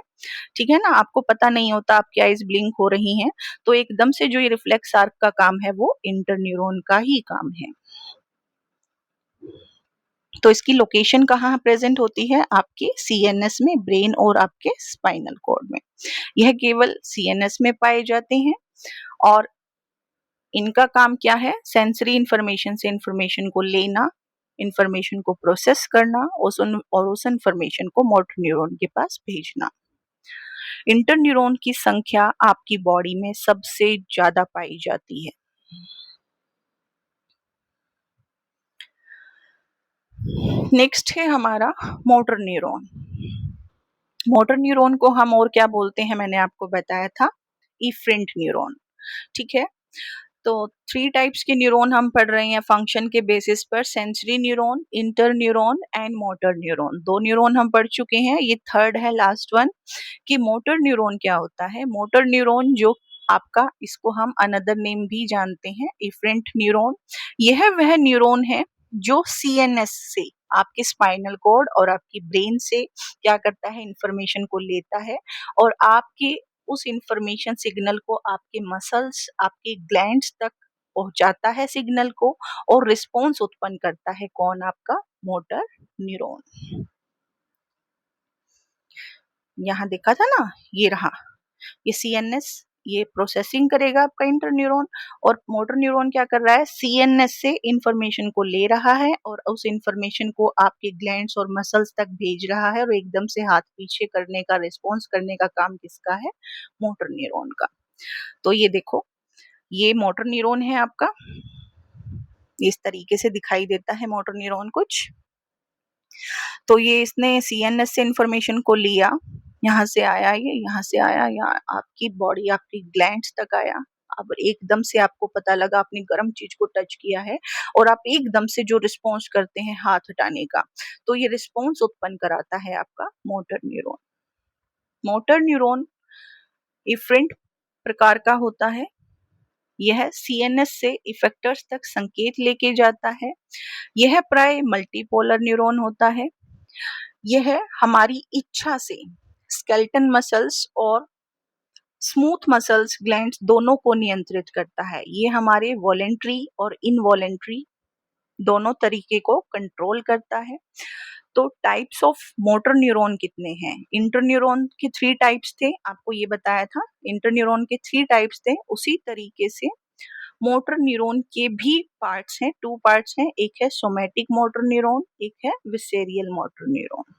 ठीक है ना। आपको पता नहीं होता आपकी आईज ब्लिंक हो रही हैं, तो एकदम से जो ये रिफ्लेक्स आर्क का काम है वो इंटर न्यूरॉन का ही काम है। तो इसकी लोकेशन कहाँ प्रेजेंट होती है, आपके सीएनएस में, ब्रेन और आपके स्पाइनल कॉर्ड में। यह केवल सीएनएस में पाए जाते हैं और इनका काम क्या है, सेंसरी इंफॉर्मेशन से इंफॉर्मेशन को लेना, इंफॉर्मेशन को प्रोसेस करना और उस इंफॉर्मेशन को मोटर न्यूरॉन के पास भेजना। इंटर न्यूरॉन की संख्या आपकी बॉडी में सबसे ज्यादा पाई जाती है। नेक्स्ट है हमारा मोटर न्यूरॉन। मोटर न्यूरॉन को हम और क्या बोलते हैं, मैंने आपको बताया था, इफरेंट न्यूरॉन, ठीक है। तो 3 टाइप्स के न्यूरॉन हम पढ़ रहे हैं फंक्शन के बेसिस पर, sensory neuron, inter neuron and motor neuron. 2 neuron हम पढ़ चुके हैं, ये थर्ड है, लास्ट वन, कि मोटर न्यूरॉन क्या होता है। मोटर न्यूरॉन जो आपका, इसको हम अनदर नेम भी जानते हैं, इफरेंट न्यूरॉन। यह वह न्यूरॉन है जो सीएनएस से, आपके स्पाइनल कॉर्ड और आपकी ब्रेन से क्या करता है, इंफॉर्मेशन को लेता है और आपके उस इंफॉर्मेशन सिग्नल को आपके मसल्स, आपके ग्लैंड्स तक पहुंचाता है सिग्नल को, और रिस्पॉन्स उत्पन्न करता है कौन, आपका मोटर न्यूरॉन। यहाँ देखा था ना, ये रहा, ये सीएनएस, ये प्रोसेसिंग करेगा आपका इंटर न्यूरॉन, और मोटर न्यूरॉन क्या कर रहा है, सीएनएस से इंफॉर्मेशन को ले रहा है और उस इंफॉर्मेशन को आपके ग्लैंड्स और मसल्स तक भेज रहा है, और एकदम से हाथ पीछे करने का, रिस्पॉन्स करने का काम किसका है, मोटर न्यूरॉन का। तो ये देखो, ये मोटर न्यूरॉन है आपका, इस तरीके से दिखाई देता है मोटर न्यूरॉन कुछ। तो ये इसने सीएनएस से इंफॉर्मेशन को लिया, यहाँ से आया, ये यहाँ से आया, यहाँ आपकी बॉडी, आपकी ग्लैंड्स तक आया। अब एकदम से आपको पता लगा आपने गर्म चीज को टच किया है और आप एकदम से जो रिस्पॉन्स करते हैं हाथ हटाने का, तो ये रिस्पॉन्स उत्पन्न कराता है आपका motor neuron. Motor neuron different प्रकार का होता है, यह सीएनएस से इफेक्टर्स तक संकेत लेके जाता है। यह प्राय मल्टीपोलर न्यूरॉन होता है। यह हमारी इच्छा से स्केलेटन मसल्स और स्मूथ मसल्स, ग्लैंड्स दोनों को नियंत्रित करता है। ये हमारे वॉलेंट्री और इनवॉलेंट्री दोनों तरीके को कंट्रोल करता है। तो टाइप्स ऑफ मोटर न्यूरॉन कितने हैं, इंटर न्यूरॉन के 3 टाइप्स थे, आपको ये बताया था, इंटर न्यूरॉन के 3 टाइप्स थे। उसी तरीके से मोटर न्यूरॉन के भी पार्ट्स हैं, 2 पार्ट्स हैं, एक है सोमैटिक मोटर न्यूरॉन, एक है विसेरियल मोटर न्यूरॉन।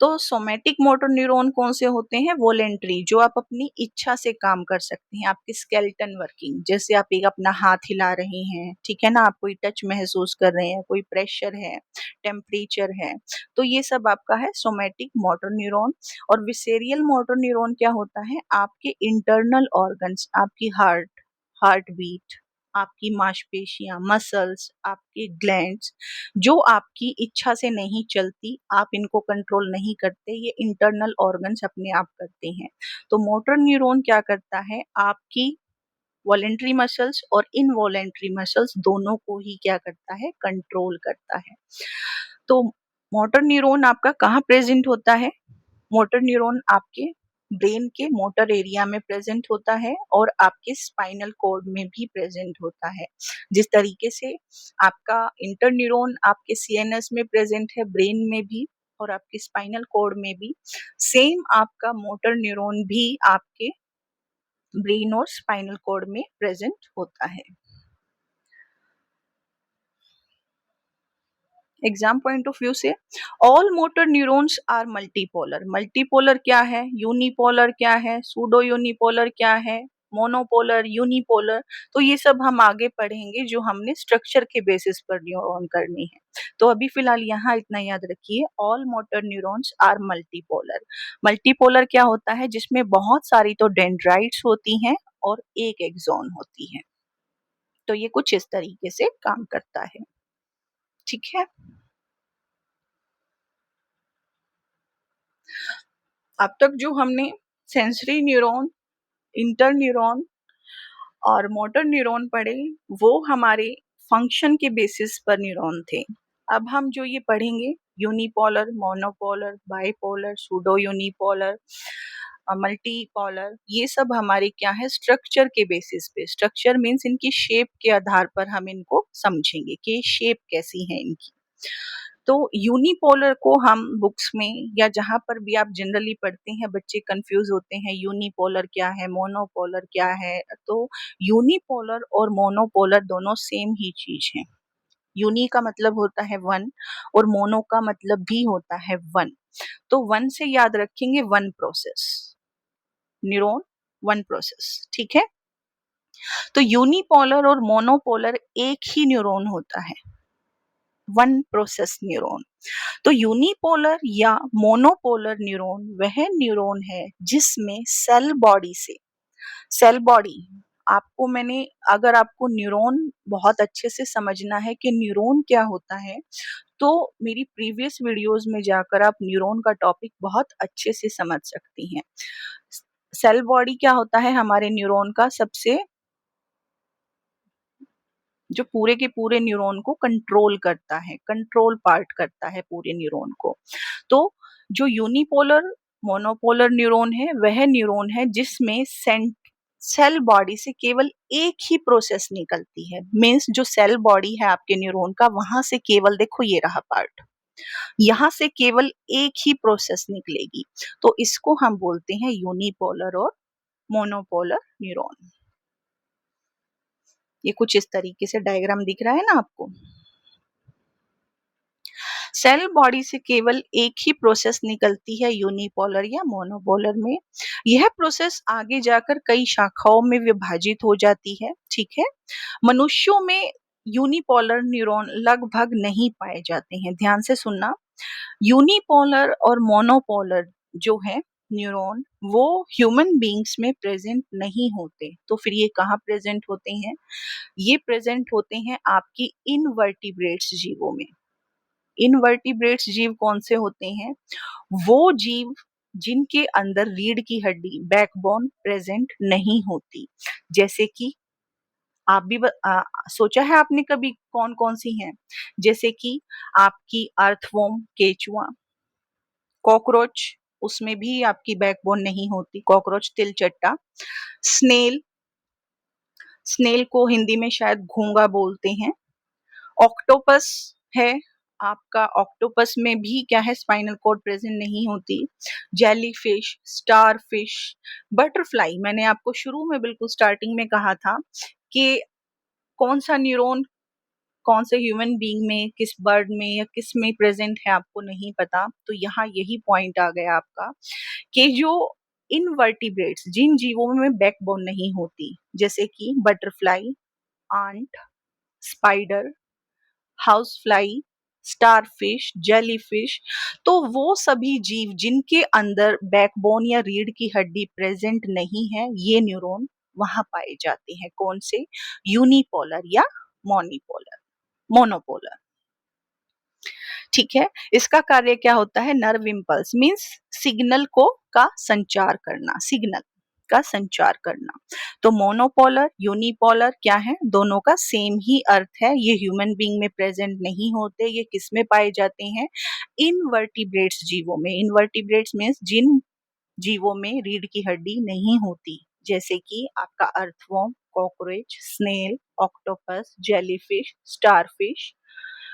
तो सोमैटिक मोटर न्यूरॉन कौन से होते हैं, वॉलेंट्री, जो आप अपनी इच्छा से काम कर सकते हैं, आपकी स्केलेटन वर्किंग, जैसे आप एक अपना हाथ हिला रहे हैं, ठीक है ना, आप कोई टच महसूस कर रहे हैं, कोई प्रेशर है, टेम्परेचर है, तो ये सब आपका है सोमैटिक मोटर न्यूरॉन। और विसेरियल मोटर न्यूरॉन क्या होता है, आपके इंटरनल ऑर्गन्स, आपकी हार्ट बीट, आपकी मांसपेशियां, मसल्स, आपके ग्लैंड्स, जो आपकी इच्छा से नहीं चलती, आप इनको कंट्रोल नहीं करते, ये इंटरनल ऑर्गन्स अपने आप करते हैं। तो मोटर न्यूरॉन क्या करता है, आपकी वॉलेंट्री मसल्स और इनवॉलेंट्री मसल्स दोनों को ही क्या करता है, कंट्रोल करता है। तो मोटर न्यूरॉन आपका कहाँ प्रेजेंट होता है, मोटर न्यूरॉन आपके ब्रेन के मोटर एरिया में प्रेजेंट होता है और आपके स्पाइनल कॉर्ड में भी प्रेजेंट होता है। जिस तरीके से आपका इंटर न्यूरॉन आपके सीएनएस में प्रेजेंट है, ब्रेन में भी और आपके स्पाइनल कॉर्ड में भी, सेम आपका मोटर न्यूरॉन भी आपके ब्रेन और स्पाइनल कॉर्ड में प्रेजेंट होता है। एग्जाम पॉइंट ऑफ व्यू से, all motor neurons are multipolar. Multipolar क्या है, यूनिपोलर क्या है, सूडो यूनिपोलर क्या है, मोनोपोलर, यूनिपोलर, तो ये सब हम आगे पढ़ेंगे जो हमने स्ट्रक्चर के बेसिस पर न्यूरॉन करनी है। तो अभी फिलहाल यहाँ इतना याद रखिए, all motor neurons are multipolar. Multipolar क्या होता है? जिसमें बहुत सारी तो डेंड्राइट्स होती हैं और एक एक्सॉन होती है। तो ये कुछ इस तरीके से काम करता है, ठीक है। अब तक जो हमने सेंसरी न्यूरॉन, इंटर न्यूरॉन और मोटर न्यूरॉन पढ़े, वो हमारे फंक्शन के बेसिस पर न्यूरॉन थे। अब हम जो ये पढ़ेंगे, unipolar, monopolar, bipolar, pseudo unipolar, multipolar, ये सब हमारे क्या है? स्ट्रक्चर के बेसिस पे। स्ट्रक्चर मीन्स इनकी शेप के आधार पर हम इनको समझेंगे कि शेप कैसी है इनकी। तो यूनिपोलर को हम बुक्स में या जहाँ पर भी आप जनरली पढ़ते हैं, बच्चे कंफ्यूज होते हैं यूनिपोलर क्या है, मोनोपोलर क्या है। तो यूनिपोलर और मोनोपोलर दोनों सेम ही चीज है। यूनि का मतलब होता है वन और मोनो का मतलब भी होता है वन। तो वन से याद रखेंगे, one process, neuron one process, ठीक है। तो यूनिपोलर और मोनोपोलर एक ही न्यूरॉन होता है, वन प्रोसेस न्यूरॉन। तो यूनिपोलर या मोनोपोलर न्यूरॉन वह न्यूरॉन है जिसमें सेल बॉडी से, सेल बॉडी, आपको मैंने, अगर आपको न्यूरॉन बहुत अच्छे से समझना है कि न्यूरॉन क्या होता है, तो मेरी प्रीवियस वीडियोस में जाकर आप न्यूरॉन का टॉपिक बहुत अच्छे से समझ सकती हैं। सेल बॉडी क्या होता है? हमारे न्यूरॉन का सबसे, जो पूरे के पूरे न्यूरॉन को कंट्रोल करता है, कंट्रोल पार्ट करता है पूरे न्यूरॉन को। तो जो यूनिपोलर, मोनोपोलर न्यूरॉन है, वह न्यूरॉन है जिसमें सेल बॉडी से केवल एक ही प्रोसेस निकलती है। मीन्स जो सेल बॉडी है आपके न्यूरॉन का, वहां से केवल, देखो ये रहा पार्ट, यहाँ से केवल एक ही प्रोसेस निकलेगी। तो इसको हम बोलते हैं यूनिपोलर और मोनोपोलर न्यूरॉन। ये कुछ इस तरीके से डायग्राम दिख रहा है ना आपको। सेल बॉडी से केवल एक ही प्रोसेस निकलती है यूनिपोलर या मोनोपोलर में। यह प्रोसेस आगे जाकर कई शाखाओं में विभाजित हो जाती है, ठीक है। मनुष्यों में यूनिपोलर न्यूरॉन लगभग नहीं पाए जाते हैं। ध्यान से सुनना, यूनिपोलर और मोनोपोलर जो है न्यूरॉन, वो ह्यूमन बींग्स में प्रेजेंट नहीं होते। तो फिर ये कहाँ प्रेजेंट होते हैं? ये प्रेजेंट होते हैं आपकी इनवर्टिब्रेट्स जीवों में। इनवर्टिब्रेट्स जीव कौन से होते हैं? वो जीव जिनके अंदर रीढ़ की हड्डी, बैकबोन प्रेजेंट नहीं होती। जैसे कि आप भी सोचा है आपने कभी कौन कौन सी हैं? जैसे कि आपकी अर्थवॉर्म, केचुआ, कॉकरोच, उसमें भी आपकी बैकबोन नहीं होती, कॉकरोच, तिलचट्टा, स्नेल, स्नेल को हिंदी में शायद घोंगा बोलते हैं, ऑक्टोपस है आपका, ऑक्टोपस में भी क्या है? स्पाइनल कॉर्ड प्रेजेंट नहीं होती। जेलीफिश, स्टारफिश, बटरफ्लाई, मैंने आपको शुरू में बिल्कुल स्टार्टिंग में कहा था कि कौन सा न्यूरॉन कौन से ह्यूमन बीइंग में, किस बर्ड में या किस में प्रेजेंट है आपको नहीं पता। तो यहाँ यही पॉइंट आ गया आपका कि जो इनवर्टिब्रेट्स, जिन जीवों में बैकबोन नहीं होती, जैसे कि butterfly, ant, spider, house fly, starfish, jellyfish, तो वो सभी जीव जिनके अंदर बैकबोन या रीढ़ की हड्डी प्रेजेंट नहीं है, ये न्यूरॉन वहां पाए जाते हैं। कौन से? यूनिपोलर या मोनोपोलर, ठीक है। इसका कार्य क्या होता है? नर्व इम्पल्स मींस सिग्नल को का संचार करना, सिग्नल का संचार करना। तो मोनोपोलर, यूनिपोलर क्या है? दोनों का सेम ही अर्थ है। ये ह्यूमन बीइंग में प्रेजेंट नहीं होते। ये किस में पाए जाते हैं? इनवर्टिब्रेट्स जीवों में। इनवर्टिब्रेट्स मींस जिन जीवों में रीढ़ की हड्डी नहीं होती, जैसे कि आपका earthworm, cockroach, snail, octopus, jellyfish, starfish,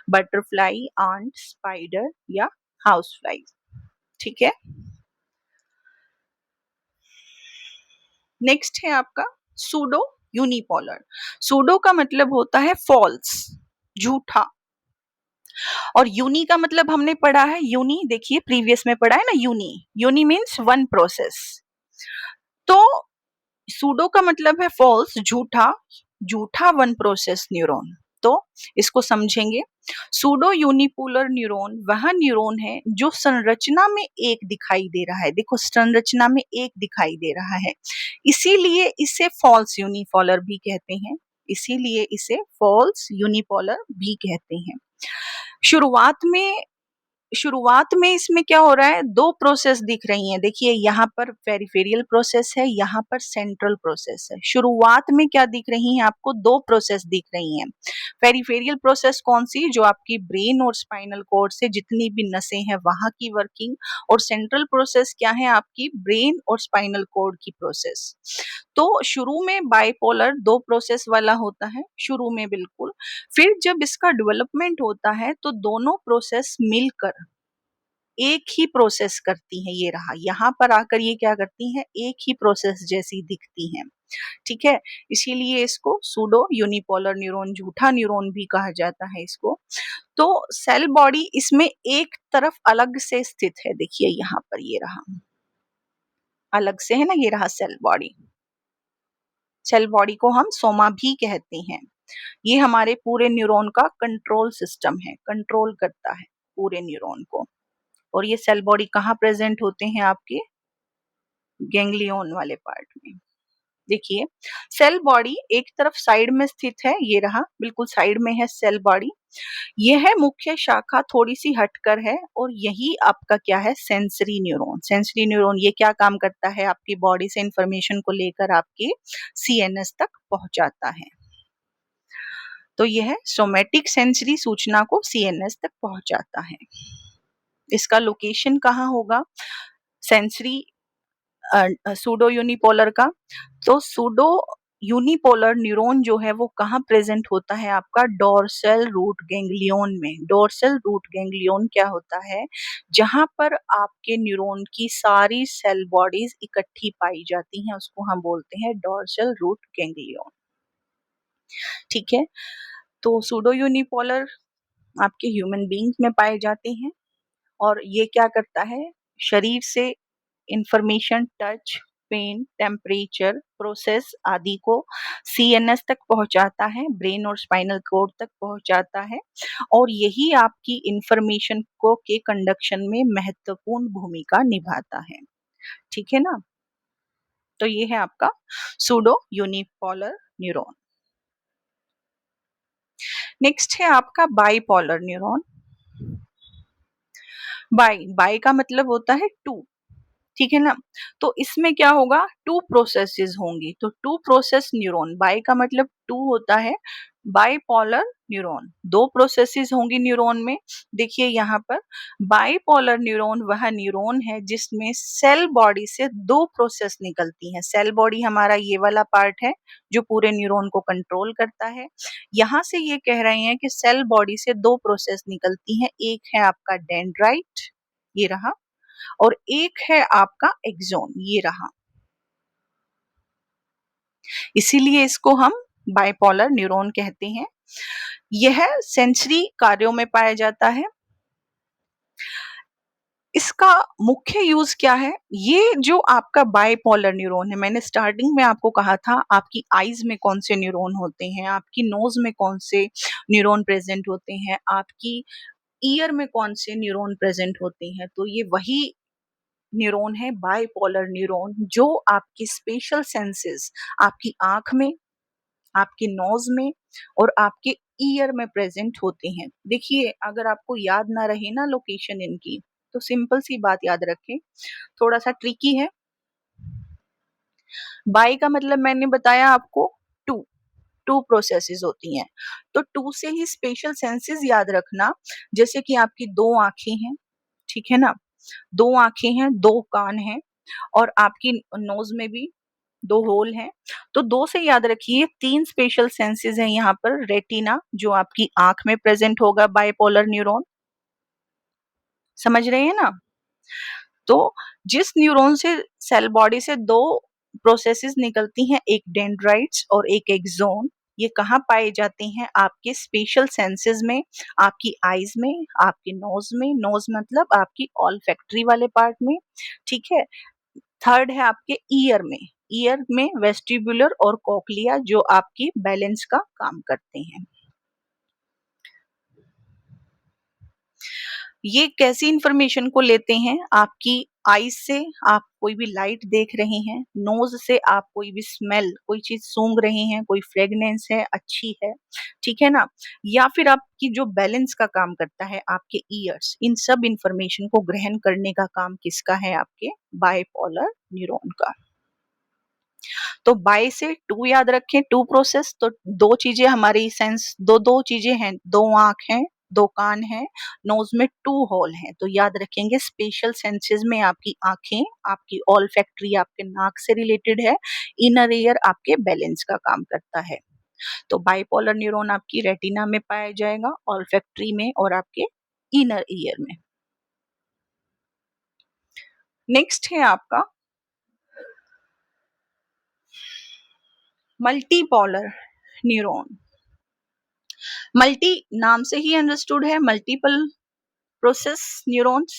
butterfly, ant, spider या हाउस फ्लाइज, ठीक है। नेक्स्ट है आपका सूडो यूनिपोलर। सूडो का मतलब होता है फॉल्स, झूठा, और यूनि का मतलब हमने पढ़ा है, यूनि देखिए प्रीवियस में पढ़ा है ना, uni, uni means one process. तो सूडो का मतलब है फॉल्स, झूठा, झूठा वन प्रोसेस न्यूरॉन। तो इसको समझेंगे। सूडो यूनिपोलर न्यूरॉन वह न्यूरॉन है जो संरचना में एक दिखाई दे रहा है। देखो, संरचना में एक दिखाई दे रहा है, इसीलिए इसे फॉल्स यूनिपोलर भी कहते हैं। इसीलिए इसे फॉल्स यूनिपोलर भी कहते हैं। शुरुआत में शुरुआत में इसमें क्या हो रहा है, दो प्रोसेस दिख रही हैं। देखिए, यहाँ पर पेरिफेरियल प्रोसेस है, यहाँ पर सेंट्रल प्रोसेस है। शुरुआत में क्या दिख रही हैं आपको, दो प्रोसेस दिख रही हैं। पेरिफेरियल प्रोसेस कौन सी, जो आपकी ब्रेन और स्पाइनल कॉर्ड से जितनी भी नसें हैं वहां की वर्किंग, और सेंट्रल प्रोसेस क्या है आपकी, ब्रेन और स्पाइनल कॉर्ड की प्रोसेस। तो शुरू में बाइपोलर दो प्रोसेस वाला होता है, शुरू में बिल्कुल। फिर जब इसका डेवलपमेंट होता है तो दोनों प्रोसेस मिलकर एक ही प्रोसेस करती हैं। ये रहा, यहाँ पर आकर ये क्या करती हैं, एक ही प्रोसेस जैसी दिखती हैं। ठीक है, इसीलिए इसको सूडो यूनिपोलर न्यूरॉन, झूठा न्यूरॉन भी कहा जाता है इसको। तो सेल बॉडी इसमें एक तरफ अलग से स्थित है। देखिए यहाँ पर ये रहा, अलग से है ना, ये रहा सेल बॉडी। सेल बॉडी को हम सोमा भी कहते हैं। ये हमारे पूरे न्यूरॉन का कंट्रोल सिस्टम है, कंट्रोल करता है पूरे न्यूरॉन को। और ये सेल बॉडी कहाँ प्रेजेंट होते हैं, आपके गैंग्लियन वाले पार्ट में। देखिए, सेल बॉडी एक तरफ साइड में स्थित है, ये रहा बिल्कुल साइड में है सेल बॉडी। यह मुख्य शाखा थोड़ी सी हटकर है, और यही आपका क्या है, सेंसरी न्यूरॉन। सेंसरी न्यूरॉन ये क्या काम करता है, आपकी बॉडी से इंफॉर्मेशन को लेकर आपके सीएनएस तक पहुंचाता है। तो यह सोमैटिक सेंसरी सूचना को सीएनएस तक पहुंचाता है। इसका लोकेशन कहाँ होगा, सेंसरी सूडो यूनिपोलर का। तो सूडो यूनिपोलर न्यूरॉन जो है वो कहाँ प्रेजेंट होता है, आपका डोर्सल रूट गैंग्लियन में। डोर्सल रूट गैंग्लियन क्या होता है, जहां पर आपके न्यूरॉन की सारी सेल बॉडीज इकट्ठी पाई जाती हैं, उसको हम बोलते हैं डोर्सल रूट गैंग्लियन। ठीक है, तो सूडो यूनिपोलर आपके ह्यूमन बींग्स में पाए जाते हैं, और ये क्या करता है, शरीर से information, touch, pain, temperature, process आदि को सीएनएस तक पहुंचाता है, ब्रेन और स्पाइनल कॉर्ड तक पहुंचाता है, और यही आपकी इंफॉर्मेशन को के कंडक्शन में महत्वपूर्ण भूमिका निभाता है। ठीक है ना, तो ये है आपका सूडो यूनिपोलर न्यूरॉन। नेक्स्ट है आपका बाइपोलर न्यूरॉन। बाई का मतलब होता है टू, ठीक है ना। तो इसमें क्या होगा, टू प्रोसेसेस होंगी। तो टू प्रोसेस न्यूरॉन, बाई का मतलब टू होता है, बाइपोलर न्यूरॉन, दो प्रोसेसेस होंगी न्यूरॉन में। देखिए यहाँ पर बाइपोलर न्यूरॉन वह न्यूरॉन है जिसमें सेल बॉडी से दो प्रोसेस निकलती हैं। सेल बॉडी हमारा ये वाला पार्ट है जो पूरे न्यूरॉन को कंट्रोल करता है। यहाँ से ये कह रहे हैं कि सेल बॉडी से दो प्रोसेस निकलती हैं, एक है आपका डेंड्राइट, ये रहा, और एक है आपका एक्सोन, ये रहा। इसीलिए इसको हम बाइपोलर न्यूरॉन कहते हैं। यह सेंसरी कार्यों में पाया जाता है। इसका मुख्य यूज क्या है, ये जो आपका बाइपोलर न्यूरॉन है, मैंने स्टार्टिंग में आपको कहा था आपकी आईज में कौन से न्यूरॉन होते हैं, आपकी नोज में कौन से न्यूरॉन प्रेजेंट होते हैं, आपकी ईयर में कौन से न्यूरॉन प्रेजेंट होते हैं। तो ये वही न्यूरॉन है बाइपोलर न्यूरॉन, जो आपकी स्पेशल सेंसेस आपकी आंख में, आपके नोज में और आपके ईयर में प्रेजेंट होते हैं। देखिए, अगर आपको याद ना रहे ना लोकेशन इनकी, तो सिंपल सी बात याद रखें, थोड़ा सा ट्रिकी है। बाई का मतलब मैंने बताया आपको टू, टू प्रोसेसेस होती हैं। तो टू से ही स्पेशल सेंसेस याद रखना, जैसे कि आपकी दो आंखें हैं, ठीक है ना, दो आंखें हैं, दो कान हैं, और आपकी नोज में भी दो होल हैं। तो दो से याद रखिए, तीन स्पेशल सेंसेस हैं यहाँ पर। रेटिना जो आपकी आंख में प्रेजेंट होगा, बाइपोलर न्यूरॉन, समझ रहे हैं ना। तो जिस न्यूरॉन से सेल बॉडी से दो प्रोसेसेस निकलती हैं, एक डेंड्राइट्स और एक एक्सोन, ये कहाँ पाए जाते हैं, आपके स्पेशल सेंसेस में, आपकी आईज में, आपके नोज में, नोज मतलब आपकी ऑल्फैक्टरी वाले पार्ट में, ठीक है। थर्ड है आपके ईयर में, ईयर में वेस्टिबुलर और कोक्लिया जो आपकी बैलेंस का काम करते हैं। ये कैसी इंफॉर्मेशन को लेते हैं? आपकी आईज से आप कोई भी लाइट देख रहे हैं, नोज से आप कोई भी स्मेल, कोई चीज सूंघ रहे हैं, कोई फ्रेगनेंस है, अच्छी है, ठीक है ना? या फिर आपकी जो बैलेंस का काम करता है आपके ईयर्स, इन सब इंफॉर्मेशन को ग्रहण करने का काम किसका है? आपके बाइपोलर न्यूरॉन का। तो बाय से टू याद रखें, टू प्रोसेस, तो दो चीजें हमारी सेंस, दो चीजें हैं, दो आंख हैं, दो कान हैं, नोज में टू होल हैं, तो याद रखेंगे स्पेशल सेंसेस में आपकी आंखें, आपकी ऑल्फैक्टरी आपके नाक से रिलेटेड है, इनर ईयर आपके बैलेंस का काम करता है। तो बाइपोलर न्यूरॉन आपकी रेटिना में पाया जाएगा, ऑल्फैक्टरी में और आपके इनर ईयर में। नेक्स्ट है आपका मल्टीपोलर न्यूरॉन। मल्टी नाम से ही अंडरस्टूड है, multiple process neurons.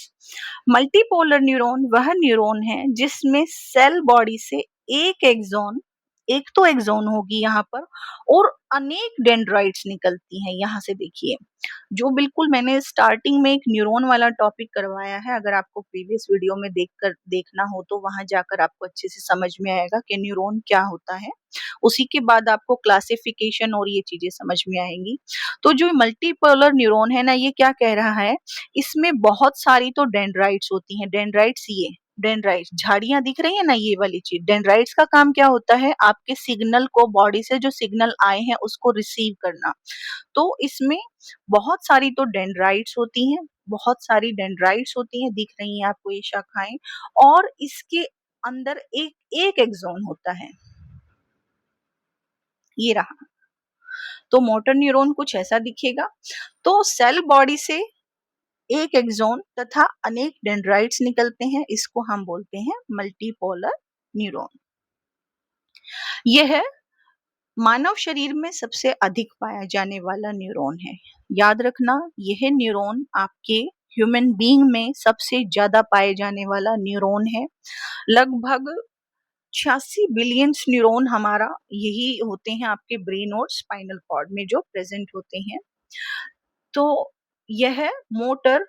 Multipolar neuron वह न्यूरॉन है जिसमें सेल बॉडी से एक एक्सॉन, एक तो एक्सॉन होगी यहाँ पर, और अनेक डेंड्राइट्स निकलती हैं। यहाँ से देखिए, जो बिल्कुल मैंने स्टार्टिंग में एक न्यूरॉन वाला टॉपिक करवाया है, अगर आपको प्रीवियस वीडियो में देखना हो तो वहां जाकर आपको अच्छे से समझ में आएगा कि न्यूरॉन क्या होता है। उसी के बाद आपको क्लासिफिकेशन और ये चीजें समझ में आएंगी। तो जो मल्टीपोलर न्यूरॉन है ना, ये क्या कह रहा है, इसमें बहुत सारी तो डेंड्राइट्स होती हैं। डेंड्राइट्स, ये डेंड्राइट्स झाड़ियां दिख रही है ना, ये वाली चीज, डेंड्राइट्स का काम क्या होता है? आपके सिग्नल को, बॉडी से जो सिग्नल आए हैं उसको रिसीव करना। तो इसमें बहुत सारी तो डेंड्राइट्स होती हैं, बहुत सारी डेंड्राइट्स होती हैं, दिख रही हैं आपको ये शाखाएं, और इसके अंदर एक एक एक्सॉन होता है, ये रहा। तो मोटर न्यूरॉन कुछ ऐसा दिखेगा। तो सेल बॉडी से एक एक्सॉन तथा अनेक डेंड्राइट्स निकलते हैं, इसको हम बोलते हैं मल्टीपोलर न्यूरॉन। यह मानव शरीर में सबसे अधिक पाया जाने वाला न्यूरॉन है। याद रखना, यह न्यूरॉन आपके ह्यूमन बीइंग में सबसे ज्यादा पाए जाने वाला न्यूरॉन है। लगभग 86 बिलियंस न्यूरॉन हमारा यही होते हैं आपके ब्रेन और स्पाइनल कॉर्ड में जो प्रेजेंट होते हैं। तो यह मोटर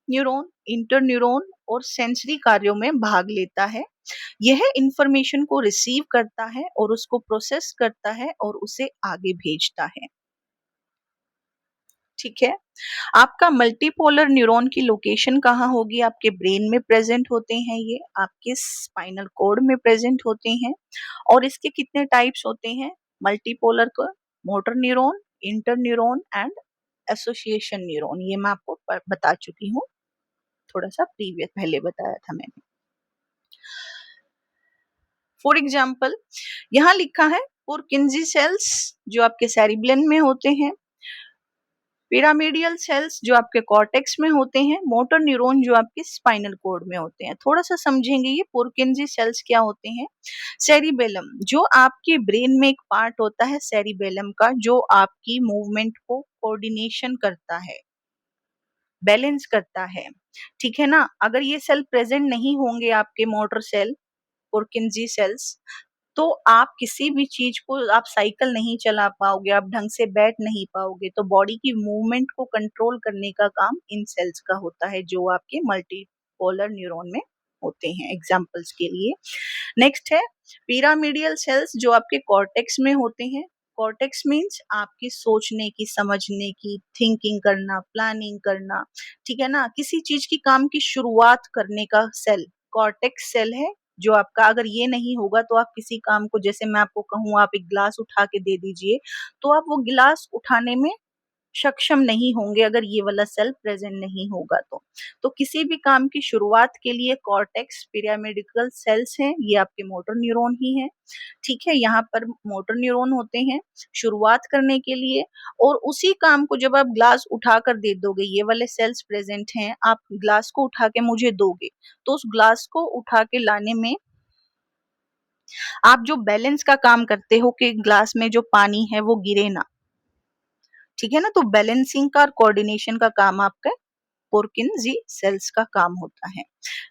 न्यूरॉन, इंटर न्यूरॉन और सेंसरी कार्यों में भाग लेता है। यह इंफॉर्मेशन को रिसीव करता है और उसको प्रोसेस करता है और उसे आगे भेजता है, ठीक है। आपका मल्टीपोलर न्यूरॉन की लोकेशन कहाँ होगी? आपके ब्रेन में प्रेजेंट होते हैं, ये आपके स्पाइनल कॉर्ड में प्रेजेंट होते हैं। और इसके कितने टाइप्स होते हैं मल्टीपोलर को? Motor neuron, inter neuron and association neuron. ये मैं आपको बता चुकी हूँ, थोड़ा सा प्रीवियस पहले बताया था मैंने। फॉर एग्जाम्पल, यहाँ लिखा है पुरकिंजी सेल्स जो आपके सेरिब्रम में होते हैं, पिरामिडियल सेल्स जो आपके कॉर्टेक्स में होते हैं, मोटर न्यूरॉन जो आपके स्पाइनल कॉर्ड में होते हैं। थोड़ा सा समझेंगे ये पुरकिंजी सेल्स क्या होते हैं। सेरिबेलम जो आपके ब्रेन में एक पार्ट होता है सेरिबेलम का, जो आपकी मूवमेंट को कोऑर्डिनेशन करता है, बैलेंस करता है, ठीक है ना। अगर ये सेल प्रेजेंट नहीं होंगे आपके मोटर सेल, पुरकिंजी सेल्स, तो आप किसी भी चीज को, आप साइकिल नहीं चला पाओगे, आप ढंग से बैठ नहीं पाओगे। तो बॉडी की मूवमेंट को कंट्रोल करने का काम इन सेल्स का होता है जो आपके मल्टीपोलर न्यूरॉन में होते हैं। एग्जांपल्स के लिए नेक्स्ट है पिरामिडियल सेल्स जो आपके कॉर्टेक्स में होते हैं। कॉर्टेक्स मीन्स आपकी सोचने की, समझने की, थिंकिंग करना, प्लानिंग करना, ठीक है ना, किसी चीज की काम की शुरुआत करने का सेल कॉर्टेक्स सेल है जो आपका। अगर ये नहीं होगा तो आप किसी काम को, जैसे मैं आपको कहूँ आप एक गिलास उठा के दे दीजिए, तो आप वो गिलास उठाने में सक्षम नहीं होंगे अगर ये वाला सेल प्रेजेंट नहीं होगा। तो किसी भी काम की शुरुआत के लिए कॉर्टेक्स पिरामिडियल सेल्स हैं, ये आपके मोटर न्यूरॉन ही हैं, ठीक है। यहाँ पर मोटर न्यूरॉन होते हैं शुरुआत करने के लिए, और उसी काम को जब आप ग्लास उठा कर दे दोगे, ये वाले सेल्स प्रेजेंट हैं, आप ग्लास को उठा के मुझे दोगे, तो उस ग्लास को उठा के लाने में आप जो बैलेंस का काम करते हो कि ग्लास में जो पानी है वो गिरे ना, ठीक है ना। तो बैलेंसिंग का और कोऑर्डिनेशन का काम आपका पुरकिंजी सेल्स का काम होता है।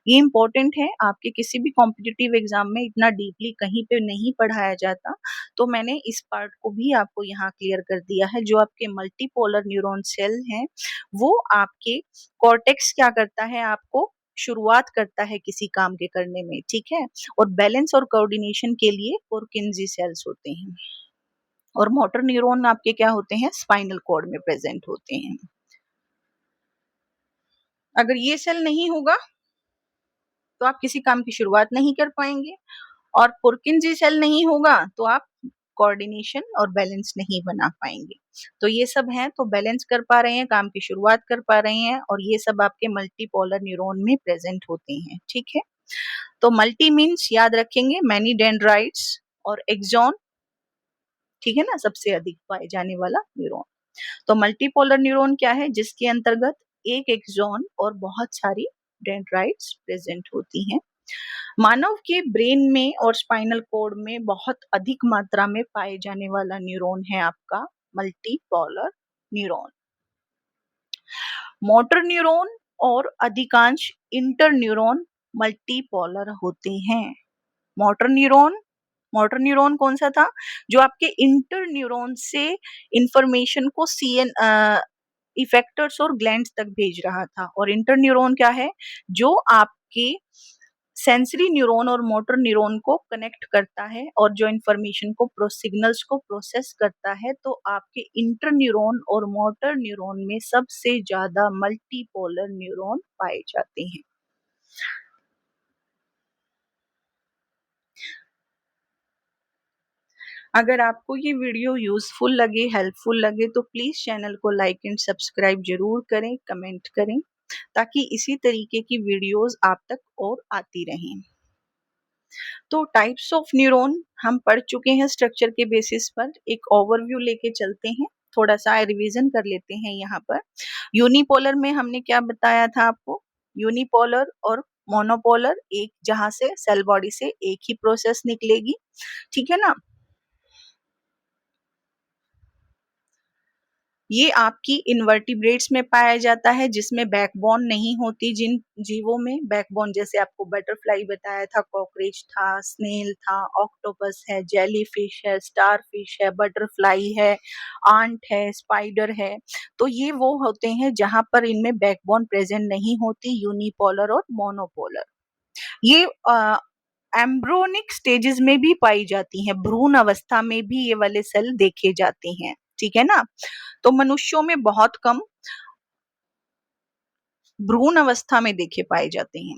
ये इम्पोर्टेंट है, आपके किसी भी कॉम्पिटिटिव एग्जाम में इतना डीपली कहीं पे नहीं पढ़ाया जाता, तो मैंने इस पार्ट को भी आपको यहाँ क्लियर कर दिया है। जो आपके मल्टीपोलर न्यूरॉन सेल हैं, वो आपके कॉर्टेक्स क्या करता है, आपको शुरुआत करता है किसी काम के करने में, ठीक है। और बैलेंस और कोऑर्डिनेशन के लिए पुरकिंजी सेल्स होते हैं। और मोटर न्यूरॉन आपके क्या होते हैं, स्पाइनल कॉर्ड में प्रेजेंट होते हैं। अगर ये सेल नहीं होगा तो आप किसी काम की शुरुआत नहीं कर पाएंगे, और पुरकिंजी सेल नहीं होगा तो आप कोऑर्डिनेशन और बैलेंस नहीं बना पाएंगे। तो ये सब हैं, तो बैलेंस कर पा रहे हैं, काम की शुरुआत कर पा रहे हैं, और ये सब आपके मल्टीपोलर न्यूरॉन में प्रेजेंट होते हैं, ठीक है। तो मल्टी मीन्स याद रखेंगे मैनी डेंड्राइट्स और एक्सॉन, ठीक है ना, सबसे अधिक पाए जाने वाला न्यूरॉन। तो मल्टीपोलर न्यूरॉन क्या है, जिसके अंतर्गत एक एक्सॉन और बहुत सारी डेंड्राइट्स प्रेजेंट होती हैं। मानव के ब्रेन में और स्पाइनल कॉर्ड में बहुत अधिक मात्रा में पाए जाने वाला न्यूरॉन है आपका मल्टीपोलर न्यूरॉन। मोटर न्यूरॉन और अधिकांश इंटर न्यूरॉन मल्टीपोलर होते हैं। मोटर न्यूरॉन, मोटर न्यूरॉन कौन सा था, जो आपके इंटर न्यूरॉन से इंफॉर्मेशन को सीएन इफेक्टर्स और ग्लैंड्स तक भेज रहा था। और इंटर न्यूरॉन क्या है, जो आपके सेंसरी न्यूरॉन और मोटर न्यूरॉन को कनेक्ट करता है और जो इंफॉर्मेशन को सिग्नल्स को प्रोसेस करता है। तो आपके इंटर न्यूरॉन और मोटर न्यूरॉन में सबसे ज्यादा मल्टीपोलर न्यूरॉन पाए जाते हैं। अगर आपको ये वीडियो यूजफुल लगे, हेल्पफुल लगे, तो प्लीज चैनल को लाइक एंड सब्सक्राइब जरूर करें, कमेंट करें, ताकि इसी तरीके की वीडियोस आप तक और आती रहें। तो टाइप्स ऑफ न्यूरॉन हम पढ़ चुके हैं स्ट्रक्चर के बेसिस पर। एक ओवरव्यू लेके चलते हैं, थोड़ा सा रिवीजन कर लेते हैं यहाँ पर। यूनिपोलर में हमने क्या बताया था आपको, यूनिपोलर और मोनोपोलर, एक जहां से सेल बॉडी से एक ही प्रोसेस निकलेगी, ठीक है ना। ये आपकी इनवर्टिब्रेट्स में पाया जाता है, जिसमें बैकबोन नहीं होती। जिन जीवों में बैकबोन, जैसे आपको बटरफ्लाई बताया था, कॉकरोच था, स्नेल था, ऑक्टोपस है, जेलीफिश है, स्टारफिश है, बटरफ्लाई है, आंट है, स्पाइडर है। तो ये वो होते हैं जहां पर इनमें बैकबोन प्रेजेंट नहीं होती, यूनिपोलर और मोनोपोलर। ये एम्ब्रोनिक स्टेजेस में भी पाई जाती हैं, भ्रूण अवस्था में भी ये वाले सेल देखे जाते हैं, ठीक है ना। तो मनुष्यों में बहुत कम भ्रूण अवस्था में देखे पाए जाते हैं।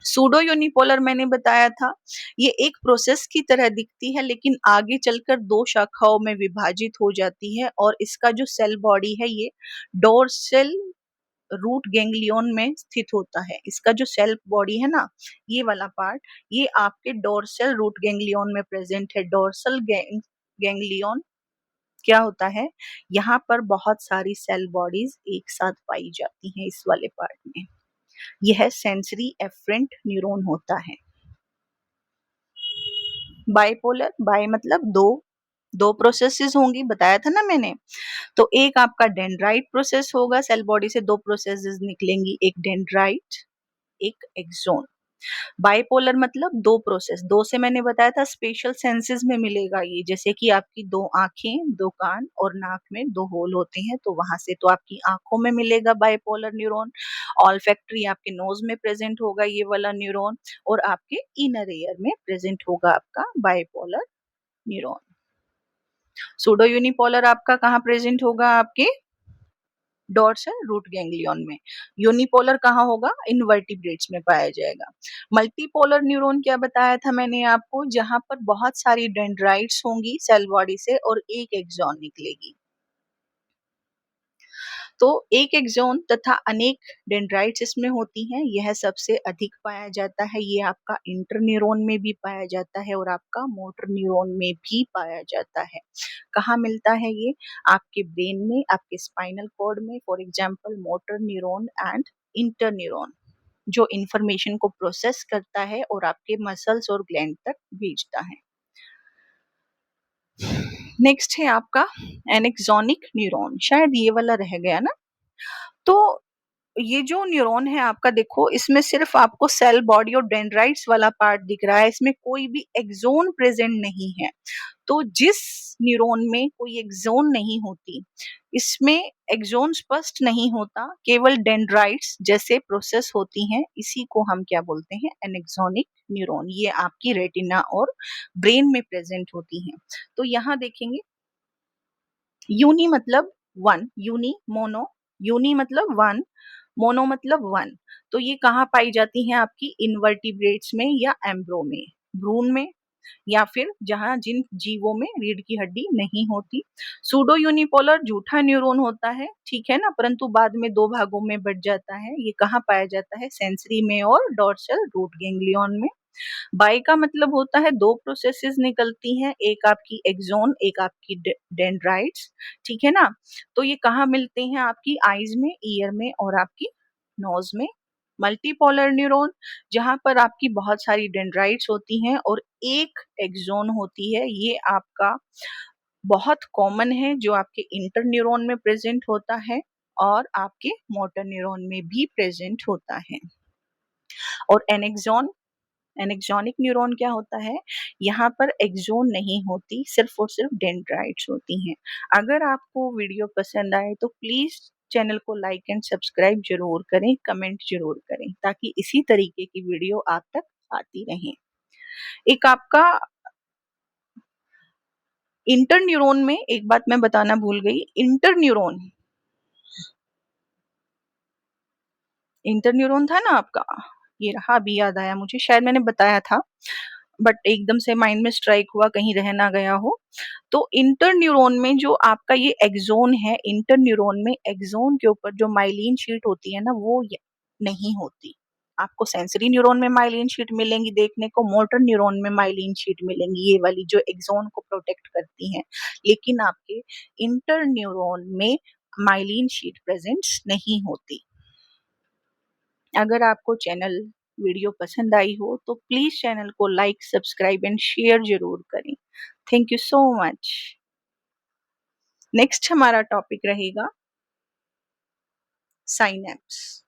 सूडो यूनिपोलर मैंने बताया था, ये एक प्रोसेस की तरह दिखती है, लेकिन आगे चलकर दो शाखाओं में विभाजित हो जाती है। और इसका जो सेल बॉडी है, ये डोर्सल रूट गैंग्लियन में स्थित होता है। इसका जो सेल बॉडी है ना, ये वाला पार्ट, ये आपके डोर्सल रूट गैंग्लियन में प्रेजेंट है। डोर्सल गैंग्लियन क्या होता है, यहाँ पर बहुत सारी सेल बॉडीज एक साथ पाई जाती हैं इस वाले पार्ट में। यह सेंसरी एफरेंट न्यूरॉन होता है। बाइपोलर, बाय मतलब दो, दो प्रोसेसेस होंगी, बताया था ना मैंने। तो एक आपका डेंड्राइट प्रोसेस होगा, सेल बॉडी से दो प्रोसेसेस निकलेंगी, एक डेंड्राइट, एक एक्सोन। बाइपोलर मतलब दो प्रोसेस, दो से मैंने बताया था स्पेशल सेंसेस में मिलेगा ये, जैसे कि आपकी दो आंखें, दो कान और नाक में दो होल होते हैं, तो वहां से तो आपकी आंखों में मिलेगा बाइपोलर न्यूरॉन। ऑल्फैक्टरी आपके नोज में प्रेजेंट होगा ये वाला न्यूरॉन, और आपके इनर ईयर में प्रेजेंट होगा आपका बाइपोलर न्यूरॉन। सूडो यूनिपोलर आपका कहाँ प्रेजेंट होगा, आपके डोर्सल रूट गैंग्लियन में। यूनिपोलर कहाँ होगा, इनवर्टिब्रेट्स में पाया जाएगा। मल्टीपोलर न्यूरॉन क्या बताया था मैंने आपको, जहां पर बहुत सारी डेंड्राइट्स होंगी सेल बॉडी से और एक एक्सॉन निकलेगी। तो एक एक्सॉन तथा अनेक डेंड्राइट्स इसमें होती हैं, यह सबसे अधिक पाया जाता है। ये आपका इंटर न्यूरॉन में भी पाया जाता है और आपका मोटर न्यूरॉन में भी पाया जाता है। कहाँ मिलता है ये, आपके ब्रेन में, आपके स्पाइनल कॉर्ड में, for example motor neuron and inter neuron, जो इंफॉर्मेशन को प्रोसेस करता है और आपके मसल्स और ग्लैंड तक भेजता है। नेक्स्ट है आपका एनेक्सोनिक न्यूरॉन, शायद ये वाला रह गया ना। तो ये जो न्यूरॉन है आपका, देखो इसमें सिर्फ आपको सेल बॉडी और डेंड्राइट्स वाला पार्ट दिख रहा है, इसमें कोई भी एक्सोन प्रेजेंट नहीं है। तो जिस न्यूरॉन में कोई एक्सोन नहीं होती, इसमें एक्सोन स्पष्ट नहीं होता, केवल डेंड्राइट्स जैसे प्रोसेस होती हैं, इसी को हम क्या बोलते हैं, एनेक्सोनिक न्यूरॉन। ये आपकी रेटिना और ब्रेन में प्रेजेंट होती हैं। तो यहाँ देखेंगे, यूनी मतलब वन, यूनी मोनो, यूनी मतलब वन, मोनो मतलब वन। तो ये कहाँ पाई जाती हैं, आपकी इनवर्टिब्रेट्स में या एम्ब्रो में, भ्रूण में, या फिर जहां जिन जीवों में रीढ़ की हड्डी नहीं होती। सूडो यूनिपोलर झूठा न्यूरॉन होता है, ठीक है ना, परंतु बाद में दो भागों में बट जाता है। ये कहाँ पाया जाता है, सेंसरी में और डोर्सल रूट गैंग्लियन में। बाई का मतलब होता है दो प्रोसेसेस निकलती हैं, एक आपकी एक्सोन, एक आपकी डेंड्राइट्स, ठीक है ना। तो ये कहाँ मिलते हैं, आपकी आईज में, ईयर में और आपकी नोज में। मल्टीपोलर न्यूरॉन, जहां पर आपकी बहुत सारी डेंड्राइट्स होती हैं और एक एक्सोन होती है, ये आपका बहुत कॉमन है, जो आपके इंटर न्यूरॉन में प्रेजेंट होता है और आपके मोटर न्यूरॉन में भी प्रेजेंट होता है। और एनेक्सोन, एनेक्सोनिक न्यूरॉन क्या होता है, यहाँ पर एक्सोन नहीं होती, सिर्फ और सिर्फ डेंड्राइट्स होती हैं। अगर आपको वीडियो पसंद आए तो प्लीज चैनल को लाइक एंड सब्सक्राइब जरूर करें, कमेंट जरूर करें, ताकि इसी तरीके की वीडियो आप तक आती रहे। एक आपका इंटर न्यूरॉन में एक बात मैं बताना भूल गई, इंटर न्यूरॉन, इंटर न्यूरॉन था ना आपका, ये रहा, अभी याद आया मुझे, शायद मैंने बताया था बट एकदम से माइंड में स्ट्राइक हुआ, कहीं रह ना गया हो। तो इंटर न्यूरॉन में जो आपका ये एक्सोन है, इंटर न्यूरॉन में एक्सोन के ऊपर जो माइलिन शीट होती है ना, वो नहीं होती। आपको सेंसरी न्यूरॉन में माइलिन शीट मिलेंगी देखने को, मोटर न्यूरॉन में माइलिन शीट मिलेंगी, ये वाली जो एक्सोन को प्रोटेक्ट करती हैं। लेकिन आपके इंटर न्यूरॉन में माइलिन शीट प्रेजेंट नहीं होती। अगर आपको चैनल वीडियो पसंद आई हो तो प्लीज चैनल को लाइक, सब्सक्राइब एंड शेयर जरूर करें। Thank you so much. Next हमारा टॉपिक रहेगा साइनेप्स।